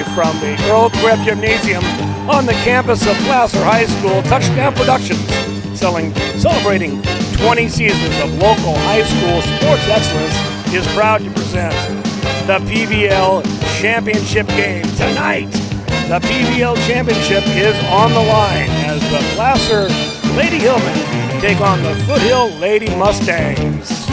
live from the Earl Crabbe Gymnasium on the campus of Placer High School. Touchdown Productions, celebrating 20 seasons of local high school sports excellence, is proud to present the PVL Championship game tonight. The PVL Championship is on the line as the Placer Lady Hillmen take on the Foothill Lady Mustangs.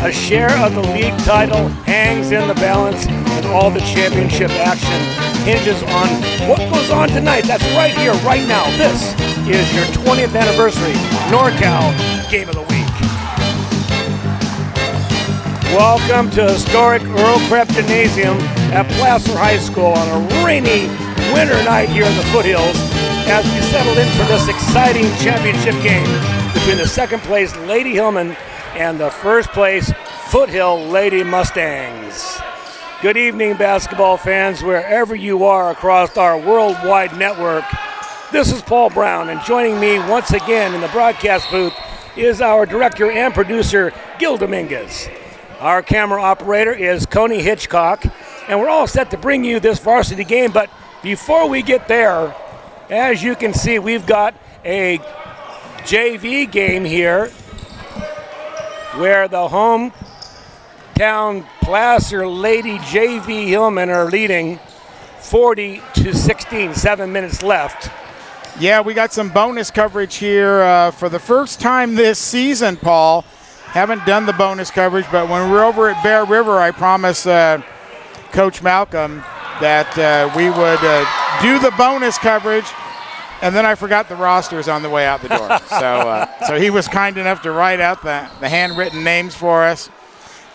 A share of the league title hangs in the balance, and all the championship action hinges on what goes on tonight. That's right here, right now. This is your 20th anniversary NorCal Game of the Week. Welcome to historic Earl Crabbe Gymnasium at Placer High School on a rainy winter night here in the foothills as we settle in for this exciting championship game between the second place Lady Hillmen and the first place Foothill Lady Mustangs. Good evening, basketball fans, wherever you are across our worldwide network. This is Paul Brown, and joining me once again in the broadcast booth is our director and producer, Gil Dominguez. Our camera operator is Coney Hitchcock, and we're all set to bring you this varsity game. But before we get there, as you can see, we've got a JV game here where the hometown Placer Lady JV Hillmen are leading 40-16, 7 minutes left. Yeah, we got some bonus coverage here for the first time this season, Paul. Haven't done the bonus coverage, but when we're over at Bear River, I promised Coach Malcolm that we would do the bonus coverage, and then I forgot the rosters on the way out the door. So he was kind enough to write out the handwritten names for us.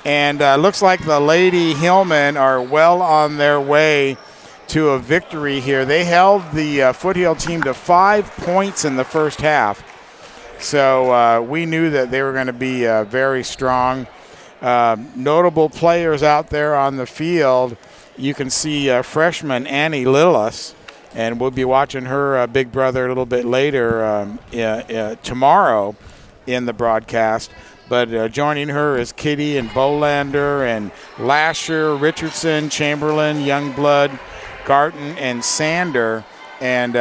And looks like the Lady Hillmen are well on their way to a victory here. They held the Foothill team to 5 points in the first half. So we knew that they were going to be very strong. Notable players out there on the field. You can see freshman Annie Lillis, and we'll be watching her big brother a little bit later tomorrow in the broadcast. But joining her is Kitty and Bolander and Lasher, Richardson, Chamberlain, Youngblood, Garton, and Sander. And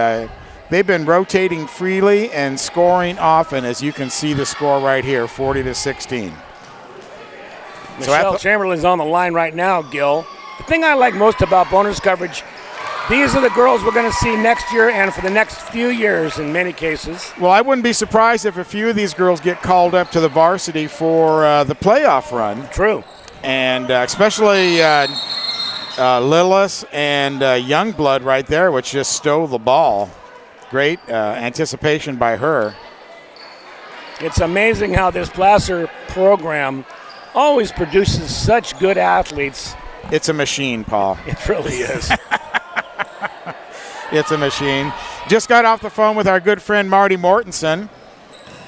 they've been rotating freely and scoring often, as you can see the score right here, 40-16. Michelle Chamberlain's on the line right now, Gil. The thing I like most about bonus coverage, these are the girls we're going to see next year and for the next few years in many cases. Well, I wouldn't be surprised if a few of these girls get called up to the varsity for the playoff run. True. And especially Lillis and Youngblood right there, which just stole the ball. Great anticipation by her. It's amazing how this Placer program always produces such good athletes. It's a machine, Paul. It really is. It's a machine. Just got off the phone with our good friend Marty Mortensen,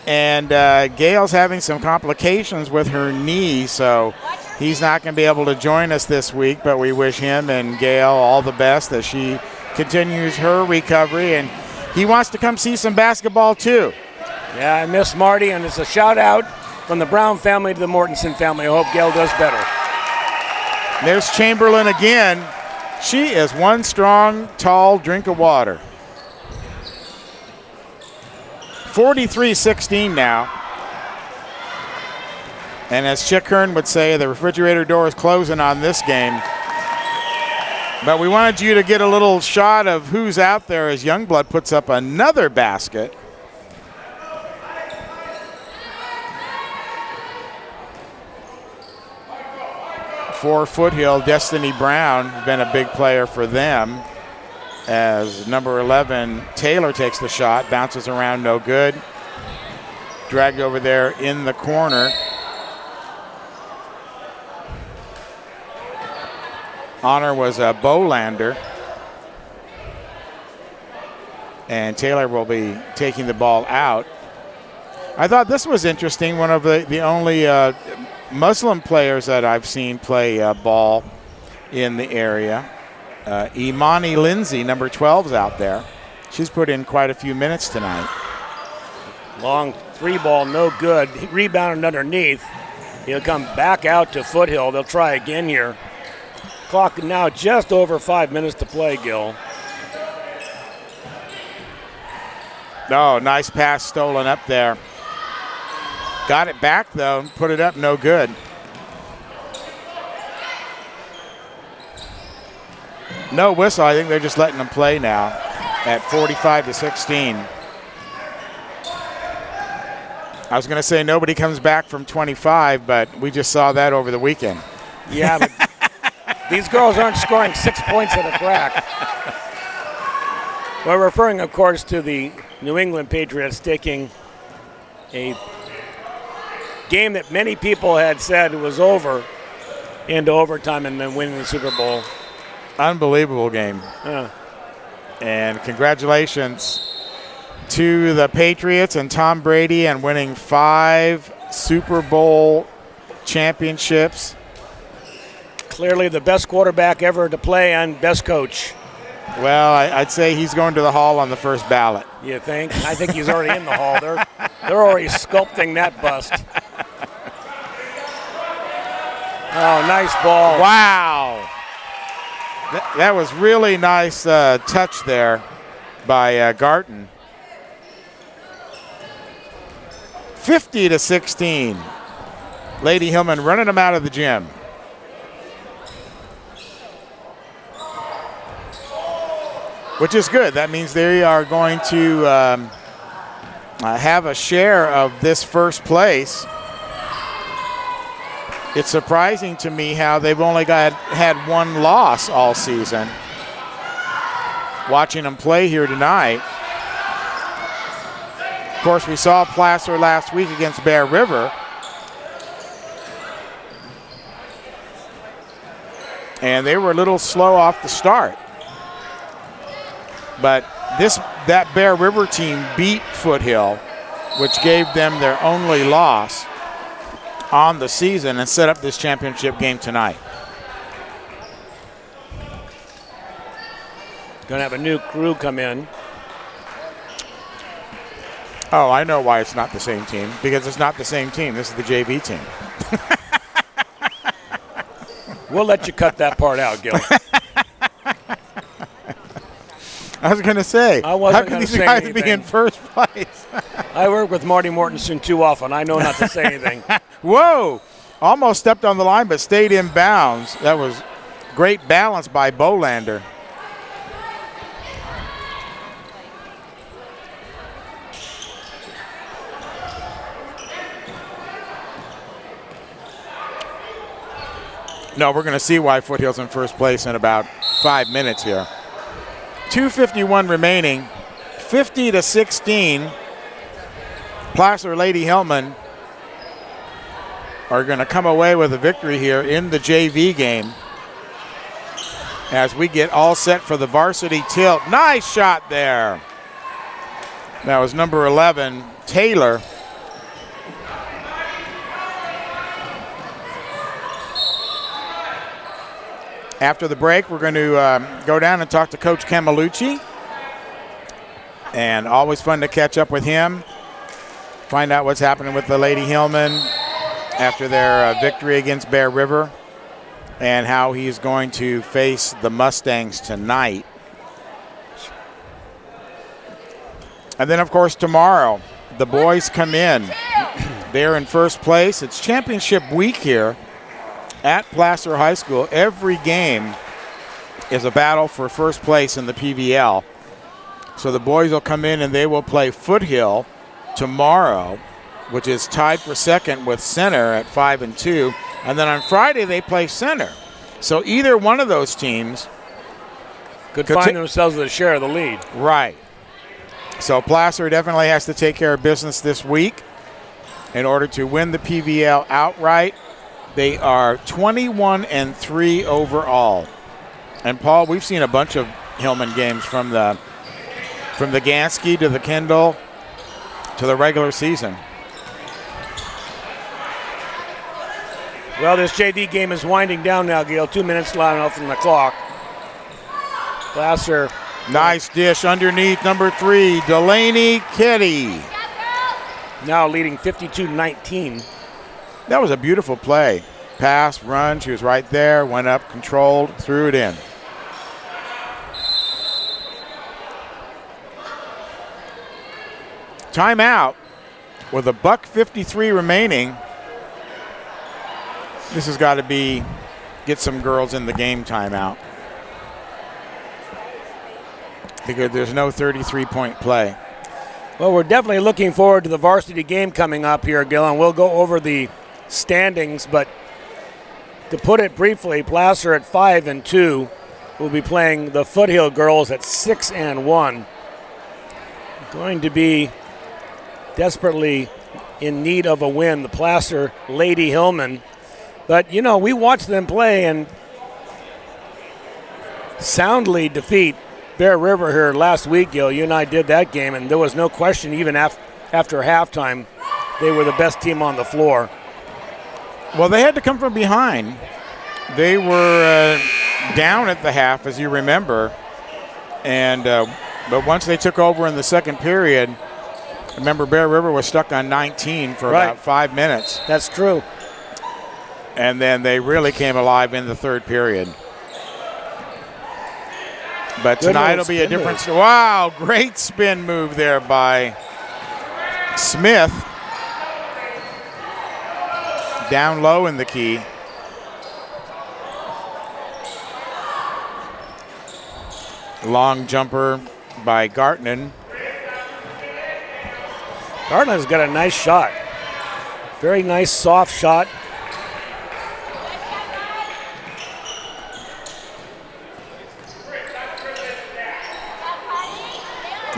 and Gail's having some complications with her knee, so he's not going to be able to join us this week, but we wish him and Gail all the best as she continues her recovery, and he wants to come see some basketball too. Yeah, I miss Marty, and it's a shout out from the Brown family to the Mortensen family. I hope Gail does better. There's Chamberlain again. She is one strong, tall drink of water. 43-16 now. And as Chick Hearn would say, the refrigerator door is closing on this game. But we wanted you to get a little shot of who's out there as Youngblood puts up another basket. For Foothill, Destiny Brown has been a big player for them as number 11, Taylor, takes the shot, bounces around, no good. Dragged over there in the corner. Honor was a Bolander. And Taylor will be taking the ball out. I thought this was interesting. One of the only Muslim players that I've seen play ball in the area. Imani Lindsay, number 12's out there. She's put in quite a few minutes tonight. Long three ball, no good. He rebounded underneath. He'll come back out to Foothill. They'll try again here. Clock now just over 5 minutes to play, Gil. Oh, nice pass stolen up there. Got it back, though, and put it up, no good. No whistle. I think they're just letting them play now at 45-16. I was going to say nobody comes back from 25, but we just saw that over the weekend. Yeah, but these girls aren't scoring 6 points at a crack. We're referring, of course, to the New England Patriots taking a game that many people had said was over into overtime and then winning the Super Bowl. Unbelievable game. And congratulations to the Patriots and Tom Brady and winning 5 Super Bowl championships. Clearly the best quarterback ever to play and best coach. Well, I'd say he's going to the Hall on the first ballot. You think? I think he's already in the Hall. They're already sculpting that bust. Oh, nice ball. Wow. That was really nice touch there by Garton. 50-16. Lady Hillmen running them out of the gym. Which is good. That means they are going to have a share of this first place. It's surprising to me how they've only had one loss all season. Watching them play here tonight. Of course, we saw Placer last week against Bear River. And they were a little slow off the start. But that Bear River team beat Foothill, which gave them their only loss on the season, and set up this championship game tonight. Going to have a new crew come in. Oh, I know why it's not the same team. Because it's not the same team. This is the JV team. We'll let you cut that part out, Gil. I was going to say, how can these guys be in first place? I work with Marty Mortensen too often. I know not to say anything. Whoa! Almost stepped on the line, but stayed in bounds. That was great balance by Bolander. No, we're going to see why Foothill's in first place in about 5 minutes here. 2:51 remaining, 50-16. Placer Lady Hillmen are going to come away with a victory here in the JV game as we get all set for the varsity tilt. Nice shot there. That was number 11, Taylor. After the break, we're going to go down and talk to Coach Camelucci. And always fun to catch up with him. Find out what's happening with the Lady Hillmen after their victory against Bear River and how he's going to face the Mustangs tonight. And then, of course, tomorrow, the boys come in. They're in first place. It's championship week here at Placer High School. Every game is a battle for first place in the PVL. So the boys will come in and they will play Foothill tomorrow, which is tied for second with Center at 5-2. And then on Friday they play Center. So either one of those teams could find themselves with a share of the lead. Right. So Placer definitely has to take care of business this week in order to win the PVL outright. They are 21-3 overall. And Paul, we've seen a bunch of Hillmen games from the Gansky to the Kendall to the regular season. Well, this JV game is winding down now, Gil. 2 minutes left on the clock. Placer. Nice dish underneath number 3, Delaney Kitty. Now leading 52-19. That was a beautiful play. pass, run. She was right there, went up, controlled, threw it in. Timeout with $1:53 remaining. This has got to be get some girls in the game timeout, because there's no 33-point play. Well, we're definitely looking forward to the varsity game coming up here, Gil, and we'll go over the standings. But to put it briefly, Placer at 5-2 will be playing the Foothill girls at 6-1. Going to be desperately in need of a win, the Placer Lady Hillmen. But, you know, we watched them play and soundly defeat Bear River here last week, Gil. You and I did that game, and there was no question, even after halftime, they were the best team on the floor. Well, they had to come from behind. They were down at the half, as you remember, and but once they took over in the second period, remember Bear River was stuck on 19 for about 5 minutes. That's true. And then they really came alive in the third period. But tonight will be a different story. Wow, great spin move there by Smith. Down low in the key. Long jumper by Gartnan. Gartnan's got a nice shot. Very nice, soft shot.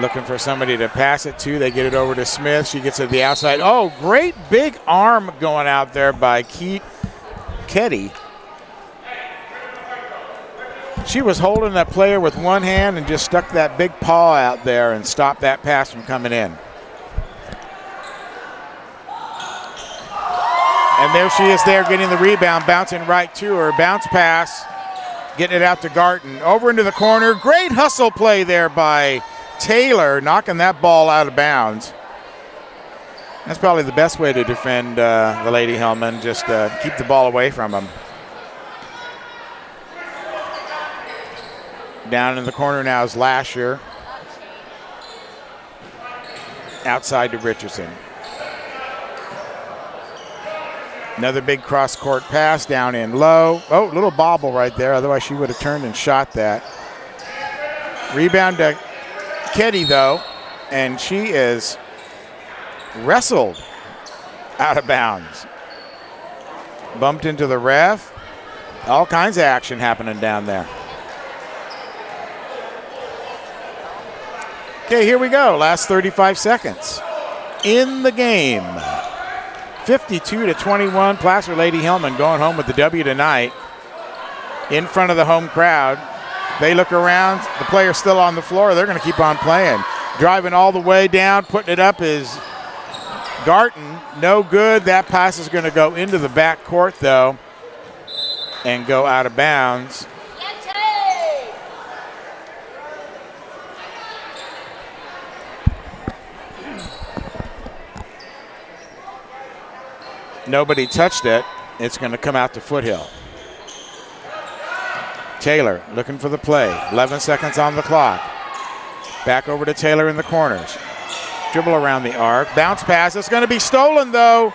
Looking for somebody to pass it to. They get it over to Smith. She gets it to the outside. Oh, great big arm going out there by Ketty. She was holding that player with one hand and just stuck that big paw out there and stopped that pass from coming in. And there she is there getting the rebound, bouncing right to her. Bounce pass, getting it out to Garton. Over into the corner. Great hustle play there by Taylor, knocking that ball out of bounds. That's probably the best way to defend the Lady Hillmen, just keep the ball away from them. Down in the corner now is Lasher. Outside to Richardson. Another big cross-court pass down in low. Oh, little bobble right there. Otherwise, she would have turned and shot that. Rebound to Ketty, though, and she is wrestled out of bounds. Bumped into the ref. All kinds of action happening down there. Okay, here we go. Last 35 seconds in the game. 52-21. Placer Lady Hillmen going home with the W tonight in front of the home crowd. They look around. The player's still on the floor. They're going to keep on playing. Driving all the way down, putting it up is Garton. No good. That pass is going to go into the back court, though, and go out of bounds. Nobody touched it. It's going to come out to Foothill. Taylor looking for the play. 11 seconds on the clock. Back over to Taylor in the corners. Dribble around the arc. Bounce pass. It's going to be stolen, though.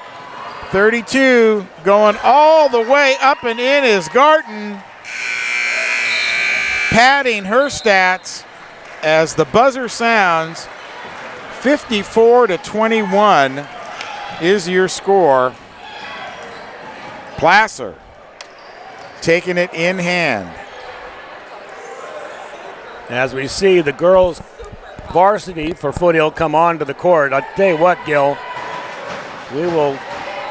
32 going all the way up and in is Garton. Padding her stats as the buzzer sounds. 54-21 is your score. Placer taking it in hand. As we see the girls varsity for Foothill come onto the court. I'll tell you what, Gil, we will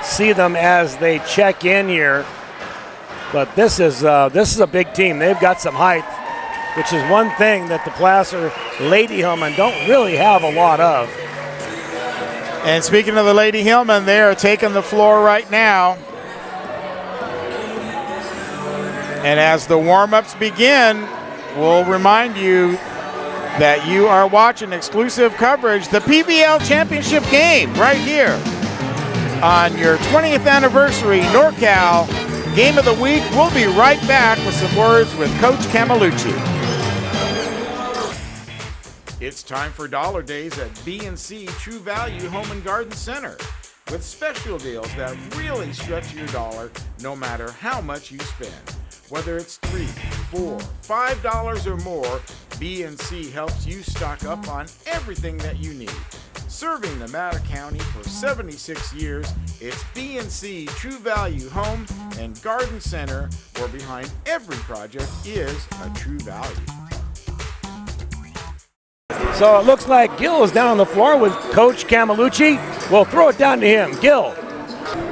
see them as they check in here. But this is a big team. They've got some height, which is one thing that the Placer Lady Hillmen don't really have a lot of. And speaking of the Lady Hillmen, they are taking the floor right now. And as the warm-ups begin, we'll remind you that you are watching exclusive coverage, the PVL Championship game right here on your 20th anniversary NorCal Game of the week. We'll be right back with some words with Coach Camelucci. It's time for Dollar Days at B&C True Value Home and Garden Center, with special deals that really stretch your dollar no matter how much you spend. Whether it's $3, $4, $5 or more, B&C helps you stock up on everything that you need. Serving Nevada County for 76 years, it's B&C True Value Home and Garden Center, where behind every project is a true value. So it looks like Gil is down on the floor with Coach Camelucci. We'll throw it down to him. Gil.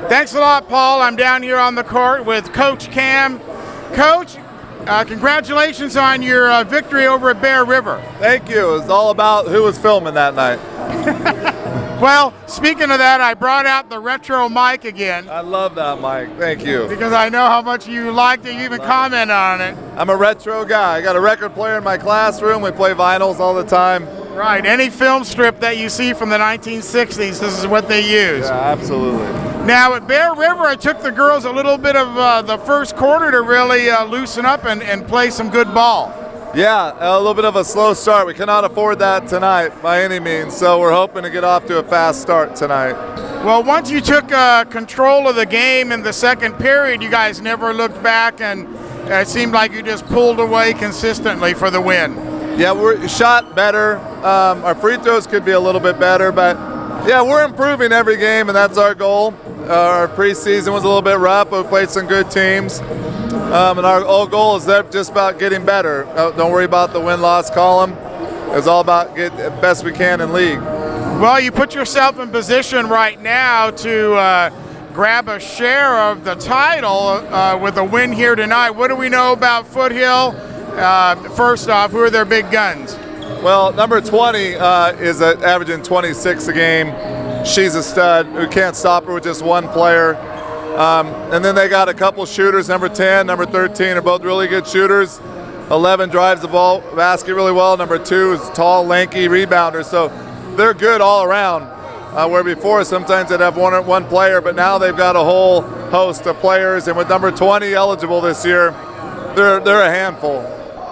Thanks a lot, Paul. I'm down here on the court with Coach Cam. Coach, congratulations on your victory over at Bear River. Thank you. It's all about who was filming that night. Well, speaking of that, I brought out the retro mic again. I love that mic. Thank you. Because I know how much you liked it. You even commented on it. I'm a retro guy. I got a record player in my classroom. We play vinyls all the time. Right. Any film strip that you see from the 1960s, this is what they use. Yeah, absolutely. Now, at Bear River, it took the girls a little bit of the first quarter to really loosen up and play some good ball. Yeah, a little bit of a slow start. We cannot afford that tonight by any means, so we're hoping to get off to a fast start tonight. Well, once you took control of the game in the second period, you guys never looked back, and it seemed like you just pulled away consistently for the win. Yeah, we shot better. Our free throws could be a little bit better, but yeah, we're improving every game, and that's our goal. Our preseason was a little bit rough, but we played some good teams. And our whole goal is just about getting better. Don't worry about the win-loss column. It's all about getting the best we can in league. Well, you put yourself in position right now to grab a share of the title with a win here tonight. What do we know about Foothill? First off, who are their big guns? Well, number 20 is averaging 26 a game. She's a stud. We can't stop her with just one player. And then they got a couple shooters. Number 10, number 13 are both really good shooters. 11 drives the basket really well. Number 2 is tall, lanky rebounder. So they're good all around. Where before sometimes they'd have one player, but now they've got a whole host of players. And with number 20 eligible this year, they're a handful.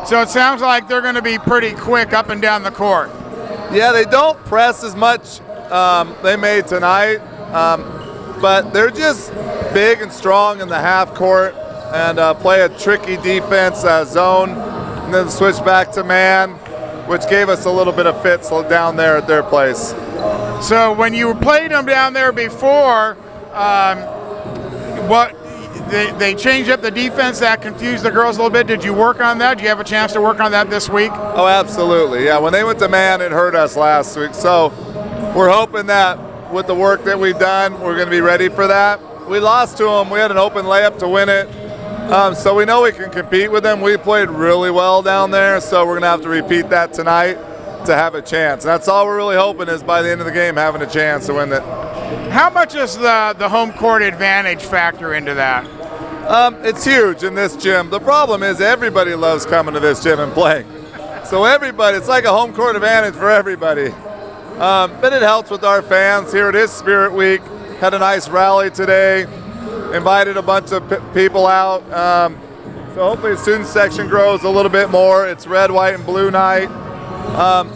So it sounds like they're going to be pretty quick up and down the court. Yeah, they don't press as much they made tonight, but they're just big and strong in the half court and play a tricky defense zone and then switch back to man, which gave us a little bit of fits down there at their place. So when you played them down there before, they changed up the defense that confused the girls a little bit. Did you work on that? Did you have a chance to work on that this week? Oh, absolutely. Yeah, when they went to man, it hurt us last week. So we're hoping that with the work that we've done, we're going to be ready for that. We lost to them. We had an open layup to win it. So we know we can compete with them. We played really well down there, so we're going to have to repeat that tonight to have a chance. And that's all we're really hoping is by the end of the game having a chance to win it. How much does the home court advantage factor into that? It's huge in this gym. The problem is everybody loves coming to this gym and playing. So everybody, it's like a home court advantage for everybody. But it helps with our fans. Here it is Spirit Week. Had a nice rally today. Invited a bunch of people out. So hopefully the student section grows a little bit more. It's red, white, and blue night.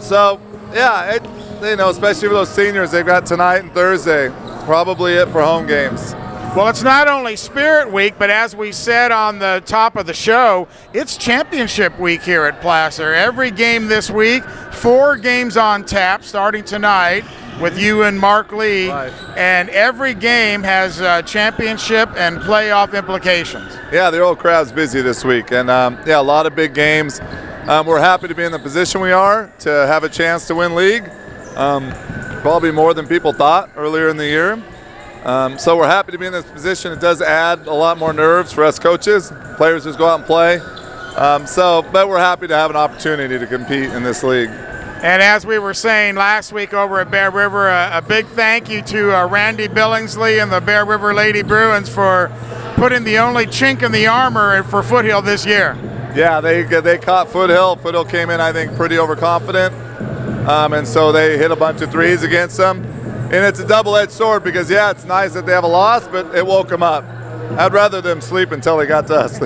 So yeah, especially for those seniors, they've got tonight and Thursday. Probably it for home games. Well, it's not only Spirit Week, but as we said on the top of the show, it's Championship Week here at Placer. Every game this week, 4 games on tap starting tonight with you and Mark Lee. Right. And every game has championship and playoff implications. Yeah, the Earl Crabbe's busy this week, and a lot of big games. We're happy to be in the position we are to have a chance to win league. Probably more than people thought earlier in the year. So we're happy to be in this position. It does add a lot more nerves for us coaches. Players just go out and play. But we're happy to have an opportunity to compete in this league. And as we were saying last week over at Bear River, a big thank you to Randy Billingsley and the Bear River Lady Bruins for putting the only chink in the armor for Foothill this year. Yeah, they caught Foothill. Foothill came in, I think, pretty overconfident. And so they hit a bunch of threes against them. And it's a double-edged sword because, yeah, it's nice that they have a loss, but it woke them up. I'd rather them sleep until they got to us.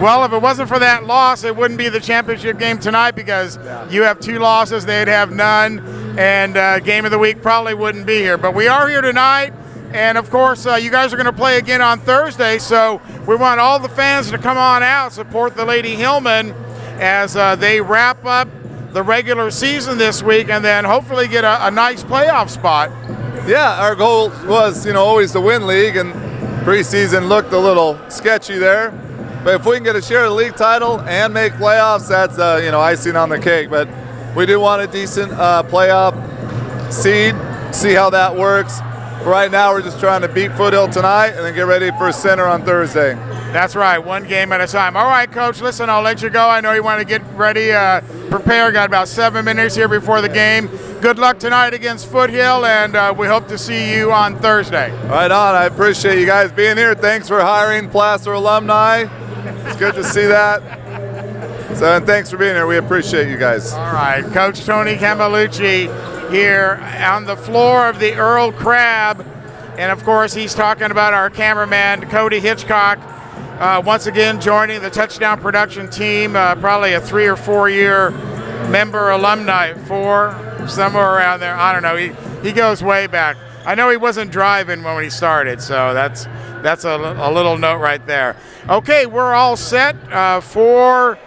Well, if it wasn't for that loss, it wouldn't be the championship game tonight because you have 2 losses, they'd have none, and game of the week probably wouldn't be here. But we are here tonight, and of course, you guys are going to play again on Thursday, so we want all the fans to come on out, support the Lady Hillmen as they wrap up the regular season this week and then hopefully get a nice playoff spot. Yeah, our goal was, always to win league, and preseason looked a little sketchy there. But if we can get a share of the league title and make playoffs, that's icing on the cake. But we do want a decent playoff seed, see how that works. Right now, we're just trying to beat Foothill tonight and then get ready for center on Thursday. That's right, one game at a time. All right, Coach, listen, I'll let you go. I know you want to get ready, prepare. Got about 7 minutes here before the game. Good luck tonight against Foothill, and we hope to see you on Thursday. Right on. I appreciate you guys being here. Thanks for hiring Placer alumni. It's good to see that. So, and thanks for being here. We appreciate you guys. All right, Coach Tony Camelucci here on the floor of the Earl Crabbe. And, of course, he's talking about our cameraman, Cody Hitchcock, once again joining the Touchdown Production team, probably a 3 or 4 year member alumni, 4, somewhere around there. I don't know. He goes way back. I know he wasn't driving when he started, so that's a little note right there. Okay, we're all set for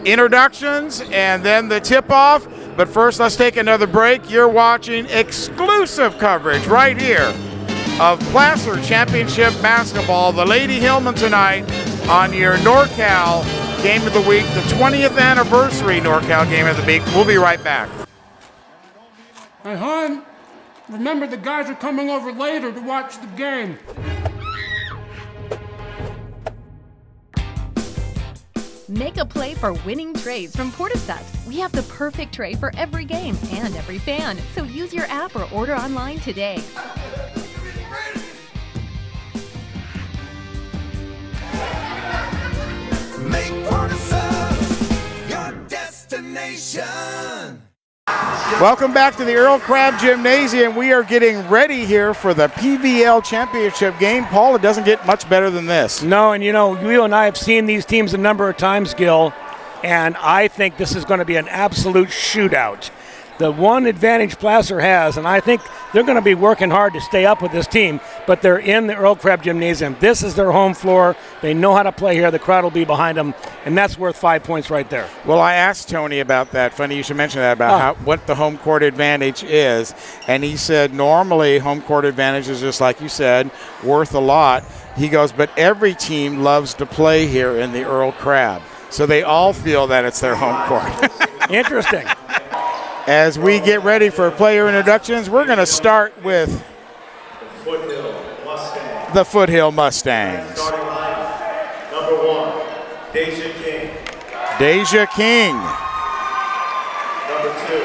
introductions and then the tip-off. But first, let's take another break. You're watching exclusive coverage right here of Placer Championship Basketball, the Lady Hillmen tonight on your NorCal Game of the Week, the 20th anniversary NorCal Game of the Week. We'll be right back. Hey, hon, remember the guys are coming over later to watch the game. Make a play for winning trays from Porticeps. We have the perfect tray for every game and every fan. So use your app or order online today. Make Porticeps your destination. Welcome back to the Earl Crabbe Gymnasium. We are getting ready here for the PVL Championship game. Paul, it doesn't get much better than this. No, and you and I have seen these teams a number of times, Gil, and I think this is going to be an absolute shootout. The one advantage Placer has, and I think they're going to be working hard to stay up with this team, but they're in the Earl Crabbe Gymnasium. This is their home floor. They know how to play here. The crowd will be behind them, and that's worth 5 points right there. Well, I asked Tony about that. Funny you should mention that, about what the home court advantage is, and he said normally home court advantage is just like you said, worth a lot. He goes, but every team loves to play here in the Earl Crabbe, so they all feel that it's their home court. Interesting. As we get ready for player introductions, we're going to start with the Foothill Mustangs. Starting line, number 1, Deja King. Deja King. Number 2,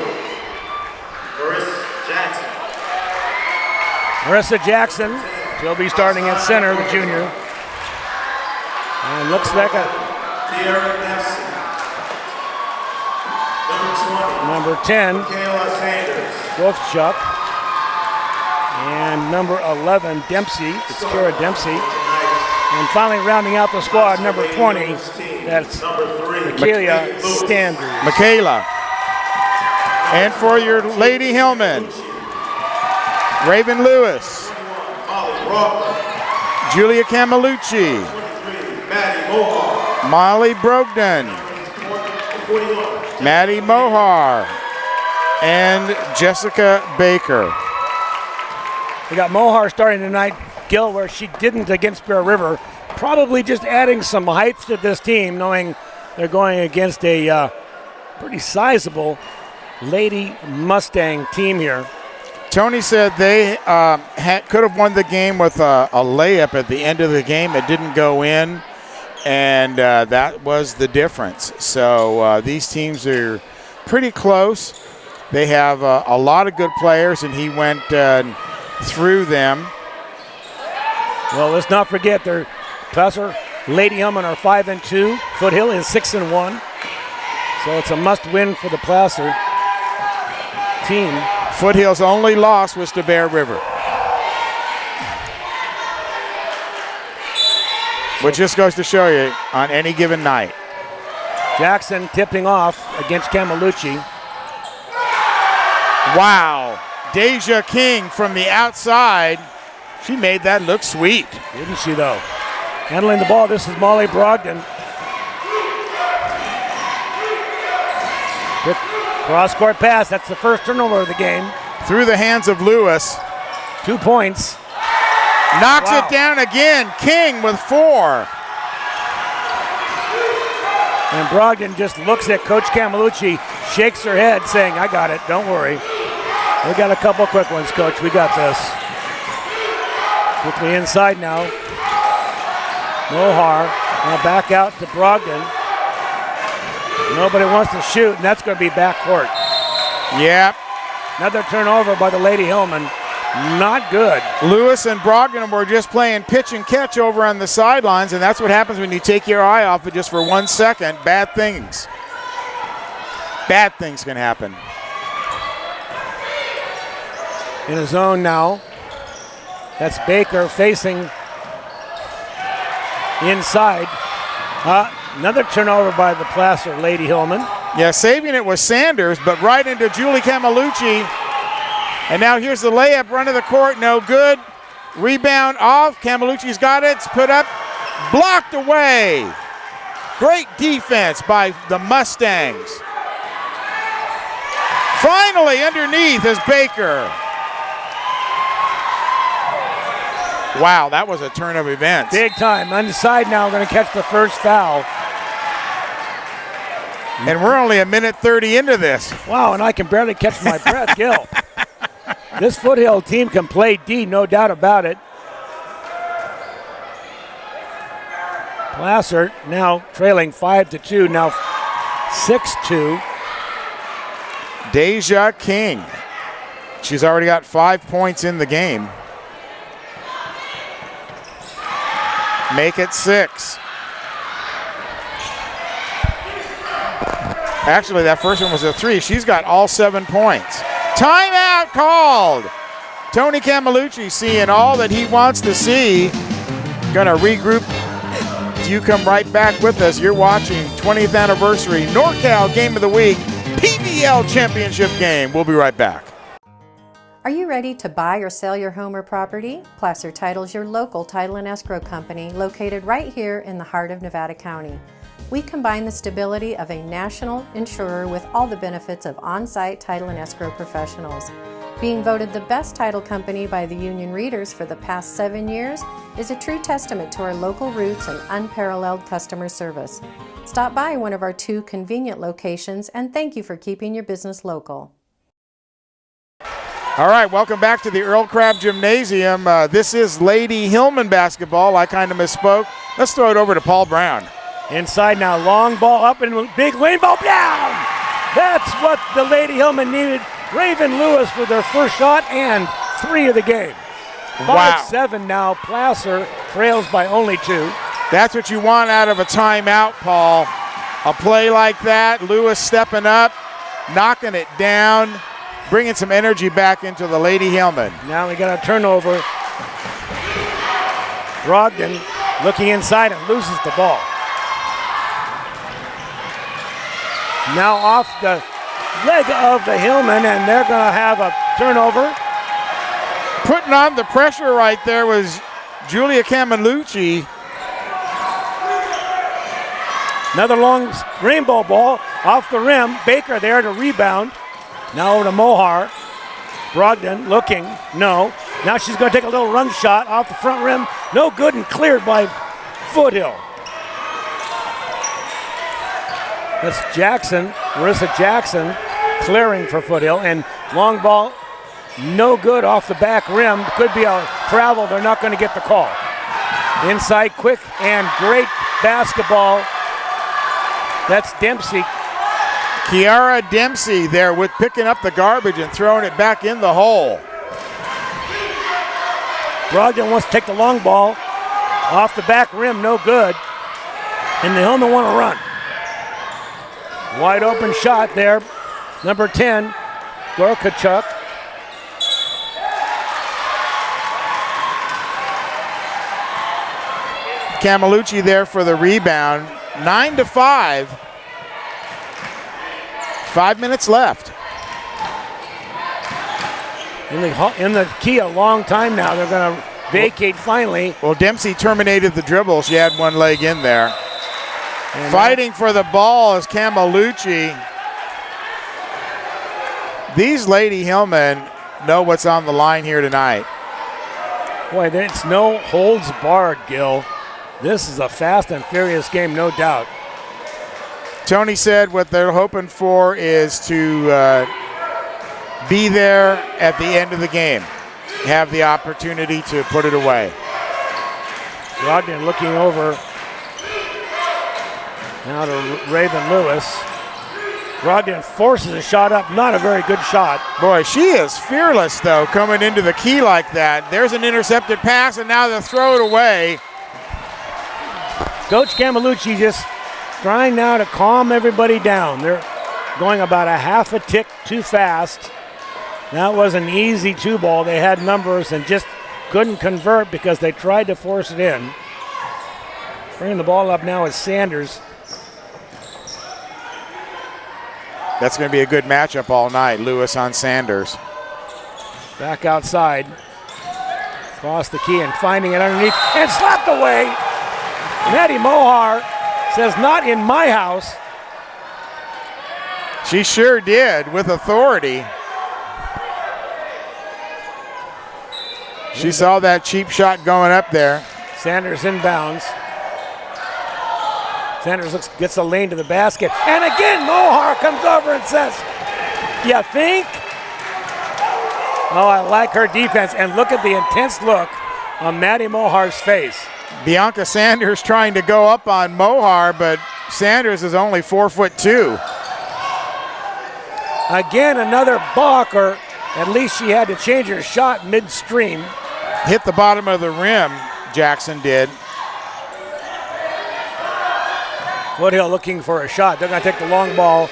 Marissa Jackson. Marissa Jackson, she'll be starting at center, the junior. And looks like Tierra Dempsey. number 10, Kayla Sanders. Wolfchuck. And number 11, Dempsey. It's Kara Dempsey. And finally rounding out the squad, number 20, that's Michaela Standers. Michaela. And for your Lady Hillmen, Raven Lewis, Julia Camelucci, Molly Brogdon, Maddie Mohar, and Jessica Baker. We got Mohar starting tonight, Gil, where she didn't against Bear River. Probably just adding some height to this team, knowing they're going against a pretty sizable Lady Mustang team here. Tony said they could have won the game with a layup at the end of the game. It didn't go in, and that was the difference. So these teams are pretty close. They have a lot of good players, and he went through them. Well, let's not forget their Placer Lady Hillmen are 5-2. Foothill is 6-1. So it's a must-win for the Placer team. Foothill's only loss was to Bear River. Which just goes to show you on any given night. Jackson tipping off against Camelucci. Wow. Deja King from the outside. She made that look sweet. Didn't she, though? Handling the ball, this is Molly Brogdon. Quick cross-court pass, that's the first turnover of the game. Through the hands of Lewis. 2 points. Knocks Wow. it down again. King with 4. And Brogdon just looks at Coach Camelucci, shakes her head, saying, I got it, don't worry. We got a couple quick ones, Coach, we got this. Quickly inside now. Mohar, now back out to Brogdon. Nobody wants to shoot, and that's going to be backcourt. Yep. Another turnover by the Lady Hillmen. Not good. Lewis and Brogdon were just playing pitch and catch over on the sidelines, and that's what happens when you take your eye off it just for 1 second. Bad things. Bad things can happen. In a zone now. That's Baker facing inside. Another turnover by the Placer Lady Hillmen. Yeah, saving it was Sanders, but right into Julie Camelucci. And now here's the layup, run of the court, no good. Rebound off, Camelucci's got it, it's put up, blocked away. Great defense by the Mustangs. Finally underneath is Baker. Wow, that was a turn of events. Big time. Inside now, going to catch the first foul. And we're only a minute 30 into this. Wow, and I can barely catch my breath, Gil. This Foothill team can play D, no doubt about it. Placer now trailing 5-2, now 6-2. Deja King. She's already got 5 points in the game. Make it 6. Actually, that first one was a 3. She's got all 7 points. Timeout called. Tony Camelucci seeing all that he wants to see. Gonna regroup. You come right back with us. You're watching 20th anniversary NorCal Game of the Week PBL Championship game. We'll be right back. Are you ready to buy or sell your home or property? Placer Title is your local title and escrow company located right here in the heart of Nevada County. We combine the stability of a national insurer with all the benefits of on-site title and escrow professionals. Being voted the best title company by the union readers for the past 7 years is a true testament to our local roots and unparalleled customer service. Stop by one of our 2 convenient locations and thank you for keeping your business local. All right, welcome back to the Earl Crabbe Gymnasium. This is Lady Hillmen basketball. I kind of misspoke. Let's throw it over to Paul Brown. Inside now, long ball up and big lane ball down. That's what the Lady Hillmen needed. Raven Lewis with their first shot and 3 of the game. Wow. 5-7 now. Placer trails by only 2. That's what you want out of a timeout, Paul. A play like that, Lewis stepping up, knocking it down, bringing some energy back into the Lady Hillmen. Now we got a turnover. Brogdon looking inside and loses the ball. Now off the leg of the Hillmen, and they're going to have a turnover. Putting on the pressure right there was Julia Camelucci. Another long rainbow ball off the rim. Baker there to rebound. Now over to Mohar. Brogdon looking, no. Now she's going to take a little run shot off the front rim. No good and cleared by Foothill. That's Jackson, Marissa Jackson, clearing for Foothill. And long ball, no good off the back rim. Could be a travel. They're not going to get the call. Inside quick and great basketball. That's Dempsey. Kiara Dempsey there with picking up the garbage and throwing it back in the hole. Brogdon wants to take the long ball. Off the back rim, no good. And the Hillmen want to run. Wide open shot there. Number 10, Gorkachuk. Camelucci there for the rebound. 9-5. 5 minutes left. In the key a long time now. They're going to vacate finally. Well, Dempsey terminated the dribble. She had one leg in there. And fighting for the ball is Camelucci. These Lady Hillmen know what's on the line here tonight. Boy, it's no holds barred, Gil. This is a fast and furious game, no doubt. Tony said what they're hoping for is to be there at the end of the game, have the opportunity to put it away. Rodman looking over now to Raven Lewis. Rodman forces a shot up, not a very good shot. Boy, she is fearless, though, coming into the key like that. There's an intercepted pass, and now they'll throw it away. Coach Camelucci just trying now to calm everybody down. They're going about a half a tick too fast. That was an easy 2-ball. They had numbers and just couldn't convert because they tried to force it in. Bringing the ball up now is Sanders. That's going to be a good matchup all night, Lewis on Sanders. Back outside. Across the key and finding it underneath and slapped away. Maddie Mohar says, not in my house. She sure did, with authority. She saw that cheap shot going up there. Sanders inbounds. Sanders gets a lane to the basket. And again, Mohar comes over and says, you think? Oh, I like her defense. And look at the intense look on Maddie Mohar's face. Bianca Sanders trying to go up on Mohar, but Sanders is only 4'2". Again, another balk, or at least she had to change her shot midstream. Hit the bottom of the rim, Jackson did. Foothill looking for a shot. They're going to take the long ball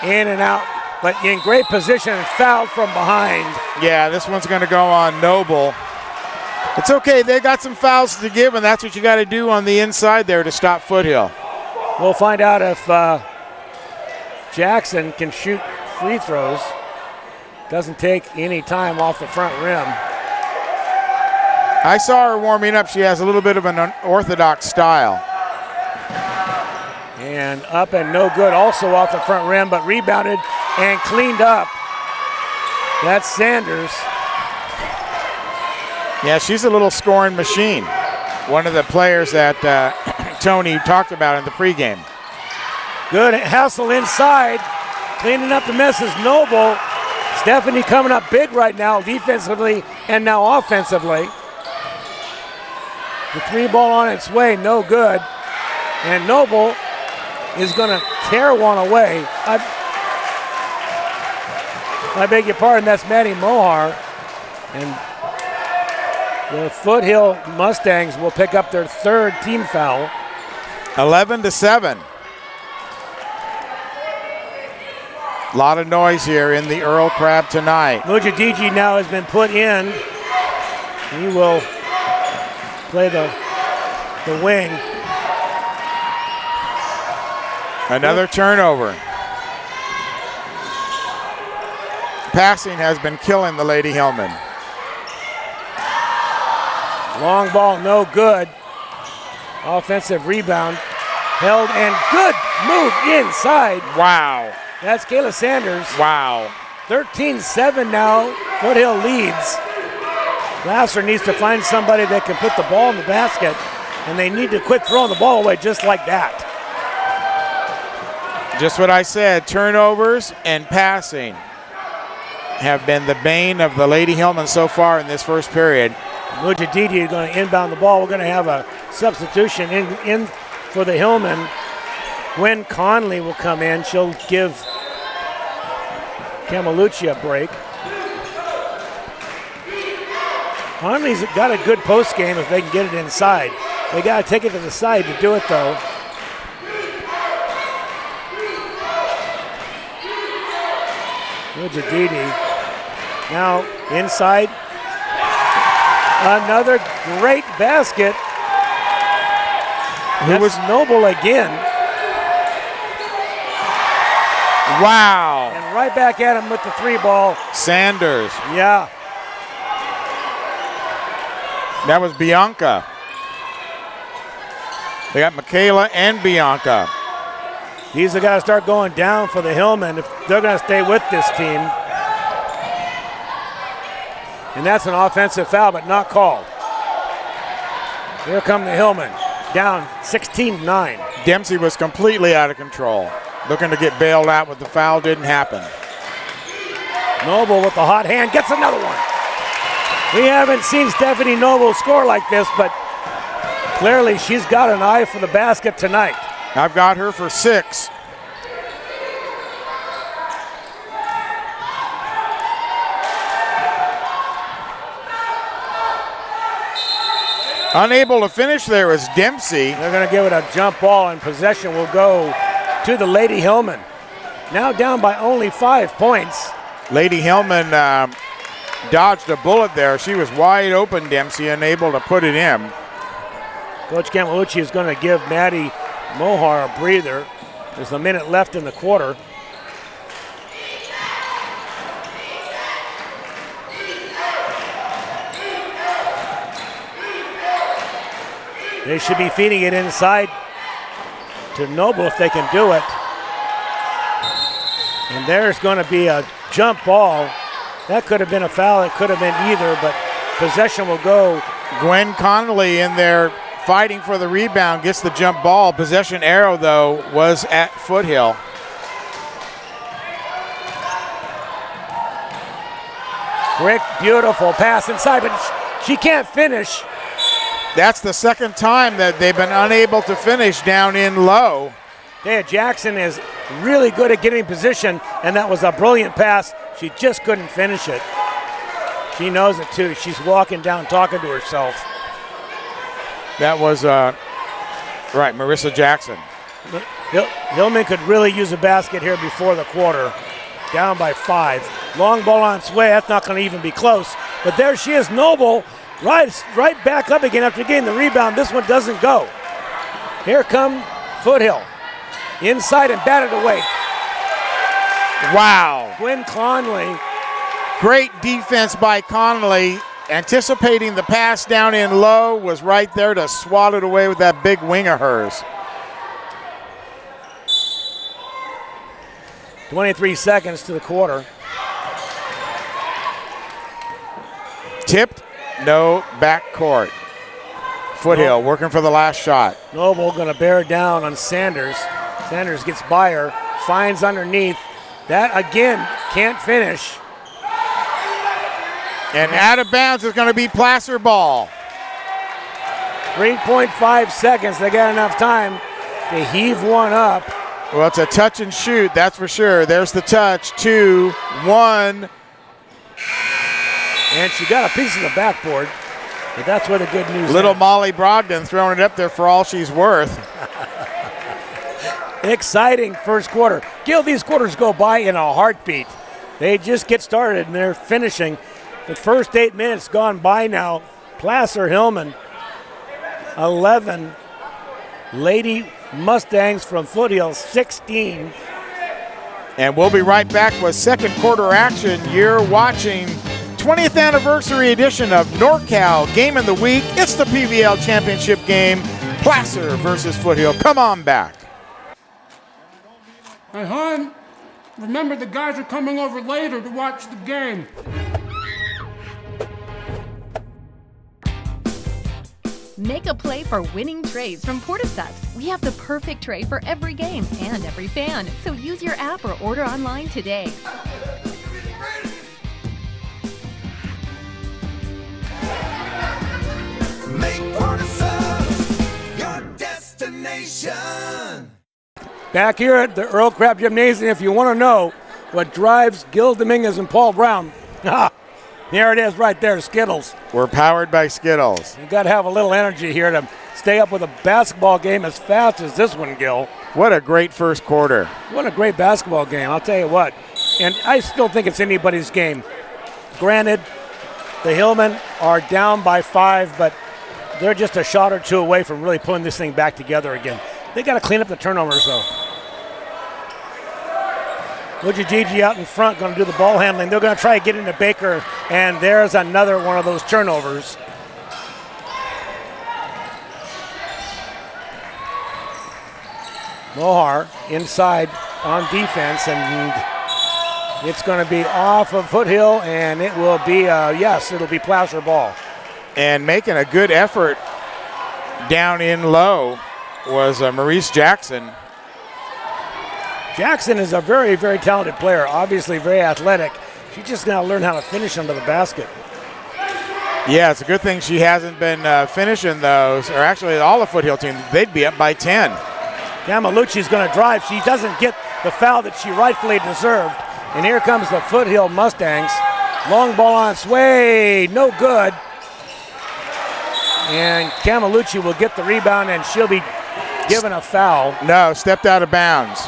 in and out, but in great position and fouled from behind. Yeah, this one's going to go on Noble. It's okay, they got some fouls to give, and that's what you got to do on the inside there to stop Foothill. We'll find out if Jackson can shoot free throws. Doesn't take any time off the front rim. I saw her warming up. She has a little bit of an unorthodox style. And up and no good also off the front rim, but rebounded and cleaned up. That's Sanders. Yeah, she's a little scoring machine. One of the players that Tony talked about in the pregame. Good hustle inside. Cleaning up the messes, Noble. Stephanie coming up big right now, defensively and now offensively. The 3-ball on its way, no good. And Noble is going to tear one away. I beg your pardon, that's Maddie Mohar. And the Foothill Mustangs will pick up their 3rd team foul. 11-7. A lot of noise here in the Earl Crabbe tonight. Mujadiji now has been put in. He will play the wing. Another turnover. Passing has been killing the Lady Hillmen. Long ball, no good. Offensive rebound. Held and good move inside. Wow. That's Kayla Sanders. Wow. 13-7 now. Foothill leads. Placer needs to find somebody that can put the ball in the basket, and they need to quit throwing the ball away just like that. Just what I said, turnovers and passing have been the bane of the Lady Hillmen so far in this first period. Mujadidi is going to inbound the ball. We're going to have a substitution in for the Hillmen. Gwen Conley will come in. She'll give Camelucci a break. Conley's got a good post game if they can get it inside. They got to take it to the side to do it, though. Mujadidi now inside. Another great basket That's Noble again. Wow. And right back at him with the 3-ball. Sanders. Yeah. That was Bianca. They got Michaela and Bianca. These are got to start going down for the Hillmen if they're going to stay with this team. And that's an offensive foul, but not called. Here come the Hillmen, down 16-9. Dempsey was completely out of control. Looking to get bailed out, but the foul didn't happen. Noble with the hot hand, gets another one. We haven't seen Stephanie Noble score like this, but clearly she's got an eye for the basket tonight. I've got her for 6. Unable to finish there is Dempsey. They're going to give it a jump ball, and possession will go to the Lady Hillmen. Now down by only 5 points. Lady Hillmen dodged a bullet there. She was wide open, Dempsey, unable to put it in. Coach Camelucci is going to give Maddie Mohar a breather. There's a minute left in the quarter. They should be feeding it inside to Noble if they can do it. And there's going to be a jump ball. That could have been a foul. It could have been either, but possession will go. Gwen Connolly in there fighting for the rebound, gets the jump ball. Possession arrow, though, was at Foothill. Quick, beautiful pass inside, but she can't finish. That's the second time that they've been unable to finish down in low. Dea Jackson is really good at getting position, and that was a brilliant pass. She just couldn't finish it. She knows it too. She's walking down talking to herself. That was, right, Marissa Jackson. Hillman could really use a basket here before the quarter. Down by 5. Long ball on its way. That's not going to even be close. But there she is, Noble, right back up again after getting the rebound. This one doesn't go. Here come Foothill. Inside and batted away. Wow. Gwen Conley. Great defense by Connolly. Anticipating the pass down in low, was right there to swat it away with that big wing of hers. 23 seconds to the quarter. Tipped, no backcourt. Foothill working for the last shot. Noble going to bear down on Sanders. Sanders gets by her, finds underneath. That again, can't finish. And out of bounds is going to be Placer ball. 3.5 seconds. They got enough time to heave one up. Well, it's a touch and shoot, that's for sure. There's the touch, 2, 1. And she got a piece of the backboard, but that's where the good news Little is. Molly Brogdon throwing it up there for all she's worth. Exciting first quarter. Gil, these quarters go by in a heartbeat. They just get started and they're finishing. The first 8 minutes gone by now. Placer Hillmen, 11. Lady Mustangs from Foothill, 16. And we'll be right back with second quarter action. You're watching 20th anniversary edition of NorCal Game of the Week. It's the PVL Championship game. Placer versus Foothill. Come on back. Hey, hon, remember the guys are coming over later to watch the game. Make a play for winning trays from Portisets. We have the perfect tray for every game and every fan. So use your app or order online today. Make Portisets your destination. Back here at the Earl Crabbe Gymnasium, if you want to know what drives Gil Dominguez and Paul Brown, there it is right there, Skittles. We're powered by Skittles. You got to have a little energy here to stay up with a basketball game as fast as this one, Gil. What a great first quarter. What a great basketball game, I'll tell you what. And I still think it's anybody's game. Granted, the Hillmen are down by 5, but they're just a shot or two away from really pulling this thing back together again. They got to clean up the turnovers, though. Gigi out in front, going to do the ball handling. They're going to try to get into Baker, and there's another one of those turnovers. Mohar inside on defense, and it's going to be off of Foothill, and it will be, yes, it'll be Placer ball. And making a good effort down in low was Maurice Jackson. Jackson is a very, very talented player, obviously very athletic. She just got to learn how to finish under the basket. Yeah, it's a good thing she hasn't been finishing those, or actually all the Foothill team, they'd be up by 10. Camalucci's going to drive. She doesn't get the foul that she rightfully deserved. And here comes the Foothill Mustangs. Long ball on its way, no good. And Camalucci will get the rebound, and she'll be given a foul. No, stepped out of bounds.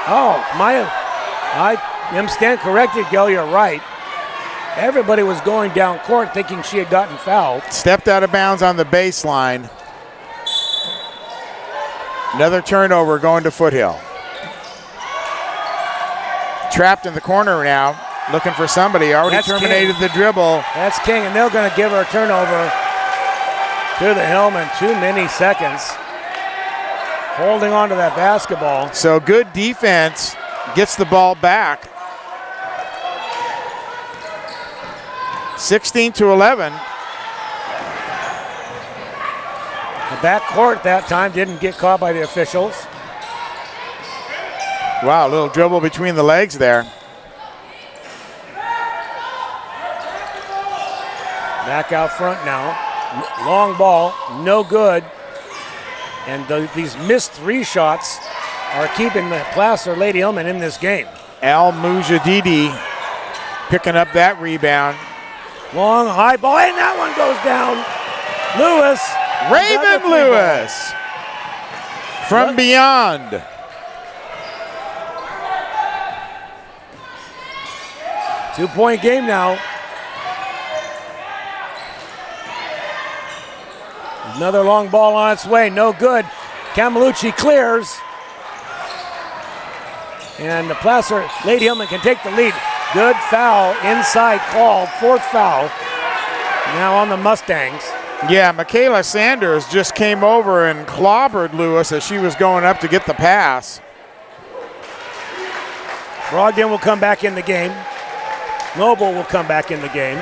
Oh, I am stand corrected, Gil, you're right. Everybody was going down court thinking she had gotten fouled. Stepped out of bounds on the baseline. Another turnover going to Foothill. Trapped in the corner now, looking for somebody. Already That's terminated King. the dribble. That's King, and they're going to give her a turnover to the Hillmen. Too many seconds. Holding on to that basketball. So good defense, gets the ball back. 16-11. The backcourt that time didn't get caught by the officials. Wow, a little dribble between the legs there. Back out front now. Long ball, no good. And these missed three shots are keeping the Placer Lady Hillmen in this game. Al Mujadidi picking up that rebound. Long high ball, and that one goes down. Lewis. Raven Lewis from beyond. Two-point game now. Another long ball on its way, no good. Camalucci clears. And the Placer Lady Hillmen can take the lead. Good foul inside called, fourth foul. Now on the Mustangs. Yeah, Michaela Sanders just came over and clobbered Lewis as she was going up to get the pass. Brogdon will come back in the game. Noble will come back in the game.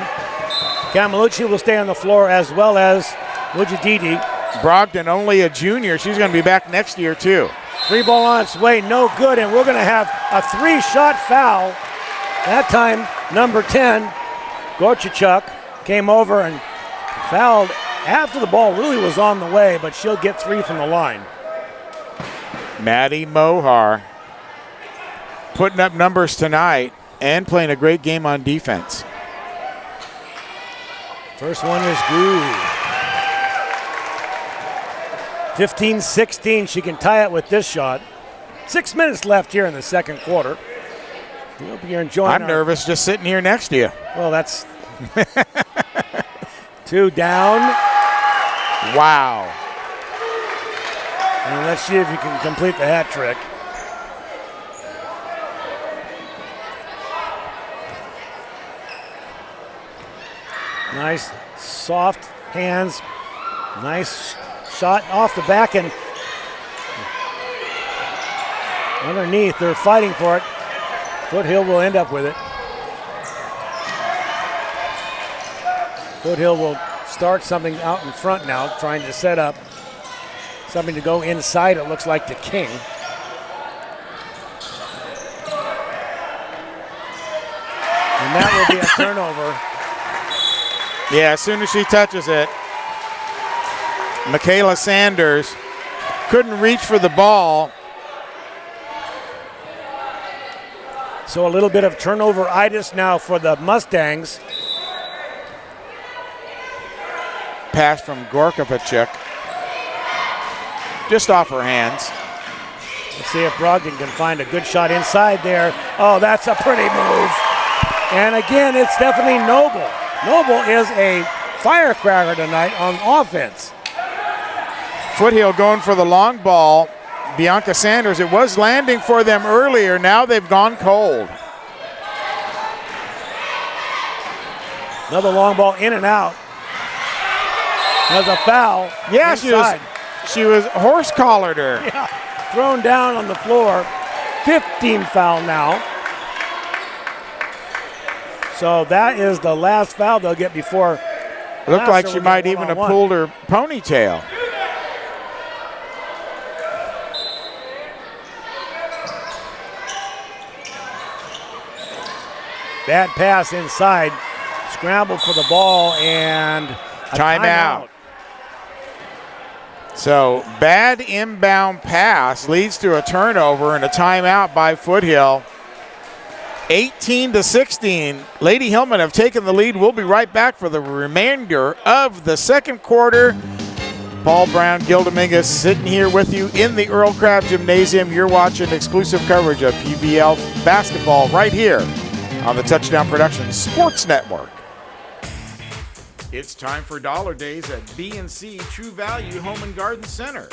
Camalucci will stay on the floor, as well as Mujadidi. Brogdon, only a junior. She's going to be back next year, too. Three ball on its way, no good, and we're going to have a three-shot foul. That time, number 10, Gorchachuk, came over and fouled after the ball really was on the way, but she'll get three from the line. Maddie Mohar putting up numbers tonight and playing a great game on defense. First one is good. 15-16, she can tie it with this shot. 6 minutes left here in the second quarter. We hope you're enjoying I'm nervous just sitting here next to you. Well, that's two down. Wow. And let's see if you can complete the hat trick. Nice, soft hands. Nice shot off the back and underneath. They're fighting for it. Foothill will end up with it. Foothill will start something out in front now, trying to set up something to go inside, it looks like, to King. And that will be a turnover. Yeah, as soon as she touches it, Michaela Sanders couldn't reach for the ball. So a little bit of turnover-itis now for the Mustangs. Pass from Gorkovachuk. Just off her hands. Let's see if Brogdon can find a good shot inside there. Oh, that's a pretty move. And again, it's definitely Noble. Noble is a firecracker tonight on offense. Foothill going for the long ball. Bianca Sanders, it was landing for them earlier. Now they've gone cold. Another long ball in and out. There's a foul. Yeah, inside. she was horse collared her. Yeah, thrown down on the floor. 15 foul now. So that is the last foul they'll get before. It looked like she might even have pulled her ponytail. Bad pass inside. Scramble for the ball and a timeout. So bad inbound pass leads to a turnover and a timeout by Foothill. 18-16. Lady Hillmen have taken the lead. We'll be right back for the remainder of the second quarter. Paul Brown, Gil Dominguez sitting here with you in the Earl Crabbe Gymnasium. You're watching exclusive coverage of PVL basketball right here on the Touchdown Productions Sports Network. It's time for Dollar Days at B&C True Value Home and Garden Center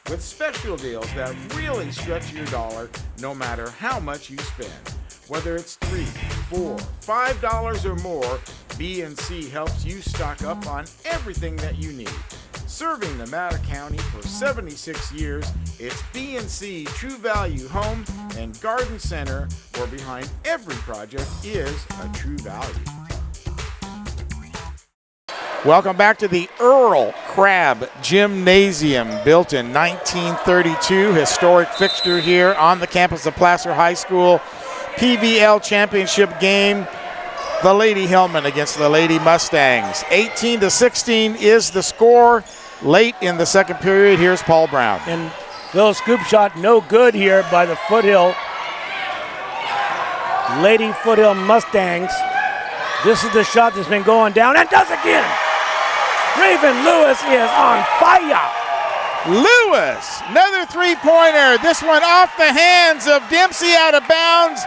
with special deals that really stretch your dollar no matter how much you spend. Whether it's $3, $4, $5 or more, B&C helps you stock up on everything that you need. Serving Nevada County for 76 years, it's B&C True Value Home and Garden Center, where behind every project is a true value. Welcome back to the Earl Crabbe Gymnasium, built in 1932. Historic fixture here on the campus of Placer High School. PVL championship game, the Lady Hillmen against the Lady Mustangs. 18-16 is the score late in the second period. Here's Paul Brown. And little scoop shot, no good here by the Foothill Lady Foothill Mustangs. This is the shot that's been going down and does again. Raven Lewis is on fire. Lewis, another three-pointer. This one off the hands of Dempsey, out of bounds.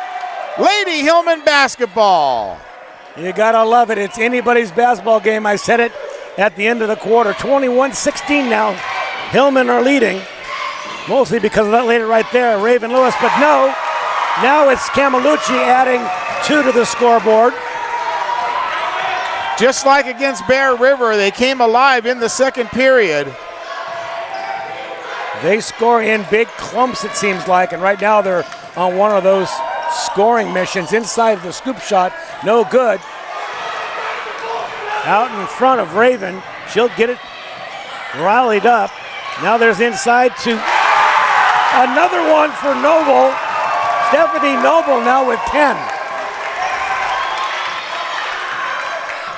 Lady Hillmen basketball. You gotta love it. It's anybody's basketball game. I said it at the end of the quarter. 21-16 now. Hillmen are leading, mostly because of that lady right there, Raven Lewis. But no, now it's Camalucci adding 2 to the scoreboard. Just like against Bear River, they came alive in the second period. They score in big clumps, it seems like, and right now they're on one of those scoring missions. Inside of the scoop shot, no good. Out in front of Raven, she'll get it rallied up. Now there's inside to another one for Noble. Stephanie Noble now with 10.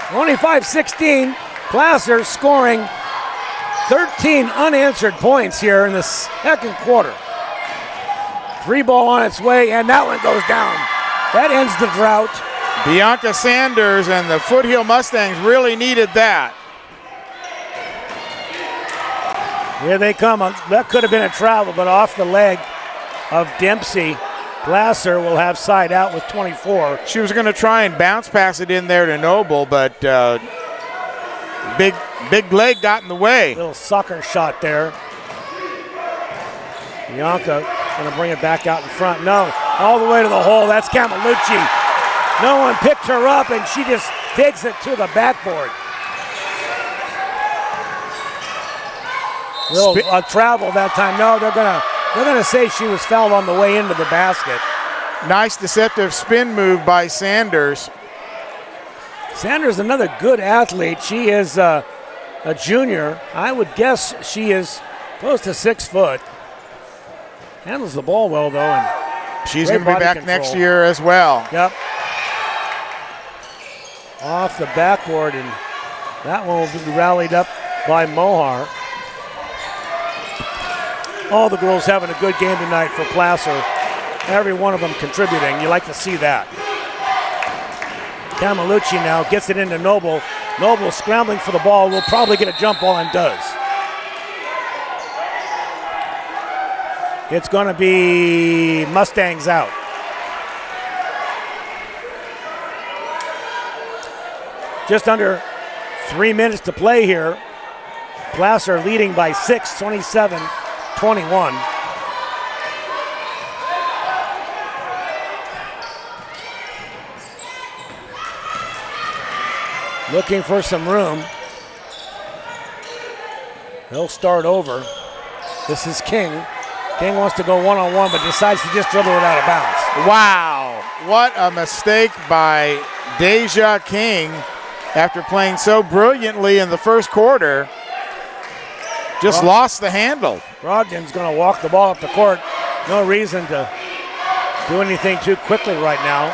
25-16, Placer scoring 13 unanswered points here in the second quarter. 3 ball on its way, and that one goes down. That ends the drought. Bianca Sanders and the Foothill Mustangs really needed that. Here they come. That could have been a travel, but off the leg of Dempsey. Placer will have side out with 24. She was going to try and bounce pass it in there to Noble, but big leg got in the way. Little sucker shot there. Bianca going to bring it back out in front. No, all the way to the hole. That's Camalucci. No one picked her up, and she just takes it to the backboard. A travel that time. No, they're gonna say she was fouled on the way into the basket. Nice deceptive spin move by Sanders. Sanders, another good athlete. She is a junior. I would guess she is close to 6 foot. Handles the ball well, though. And she's going to be back next year as well. Yep. Off the backboard, and that one will be rallied up by Mohar. All the girls having a good game tonight for Placer. Every one of them contributing. You like to see that. Camalucci now gets it into Noble. Noble scrambling for the ball. Will probably get a jump ball and does. It's going to be Mustangs out. Just under 3 minutes to play here. Placer leading by 6, 27-21. Looking for some room. He'll start over. This is King. King wants to go one-on-one, but decides to just dribble it out of bounds. Wow, what a mistake by Deja King after playing so brilliantly in the first quarter. Just lost the handle. Brogdon's going to walk the ball up the court. No reason to do anything too quickly right now.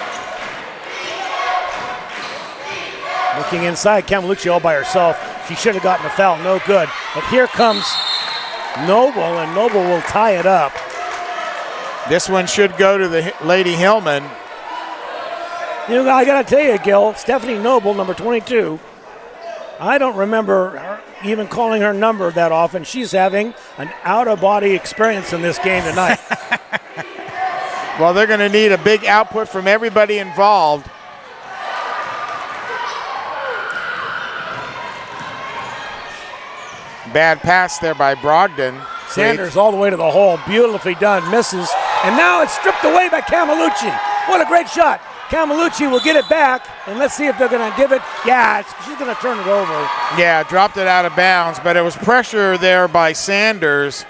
Looking inside, Camalucci all by herself. She should have gotten a foul, no good. But here comes Noble, and Noble will tie it up. This one should go to the Lady Hillmen. You know, I got to tell you, Gil, Stephanie Noble, number 22, I don't remember her even calling her number that often. She's having an out-of-body experience in this game tonight. Well, they're going to need a big output from everybody involved. Bad pass there by Brogdon. Sanders all the way to the hole. Beautifully done. Misses. And now it's stripped away by Camalucci. What a great shot. Camalucci will get it back. And let's see if they're going to give it. Yeah, she's going to turn it over. Yeah, dropped it out of bounds. But it was pressure there by Sanders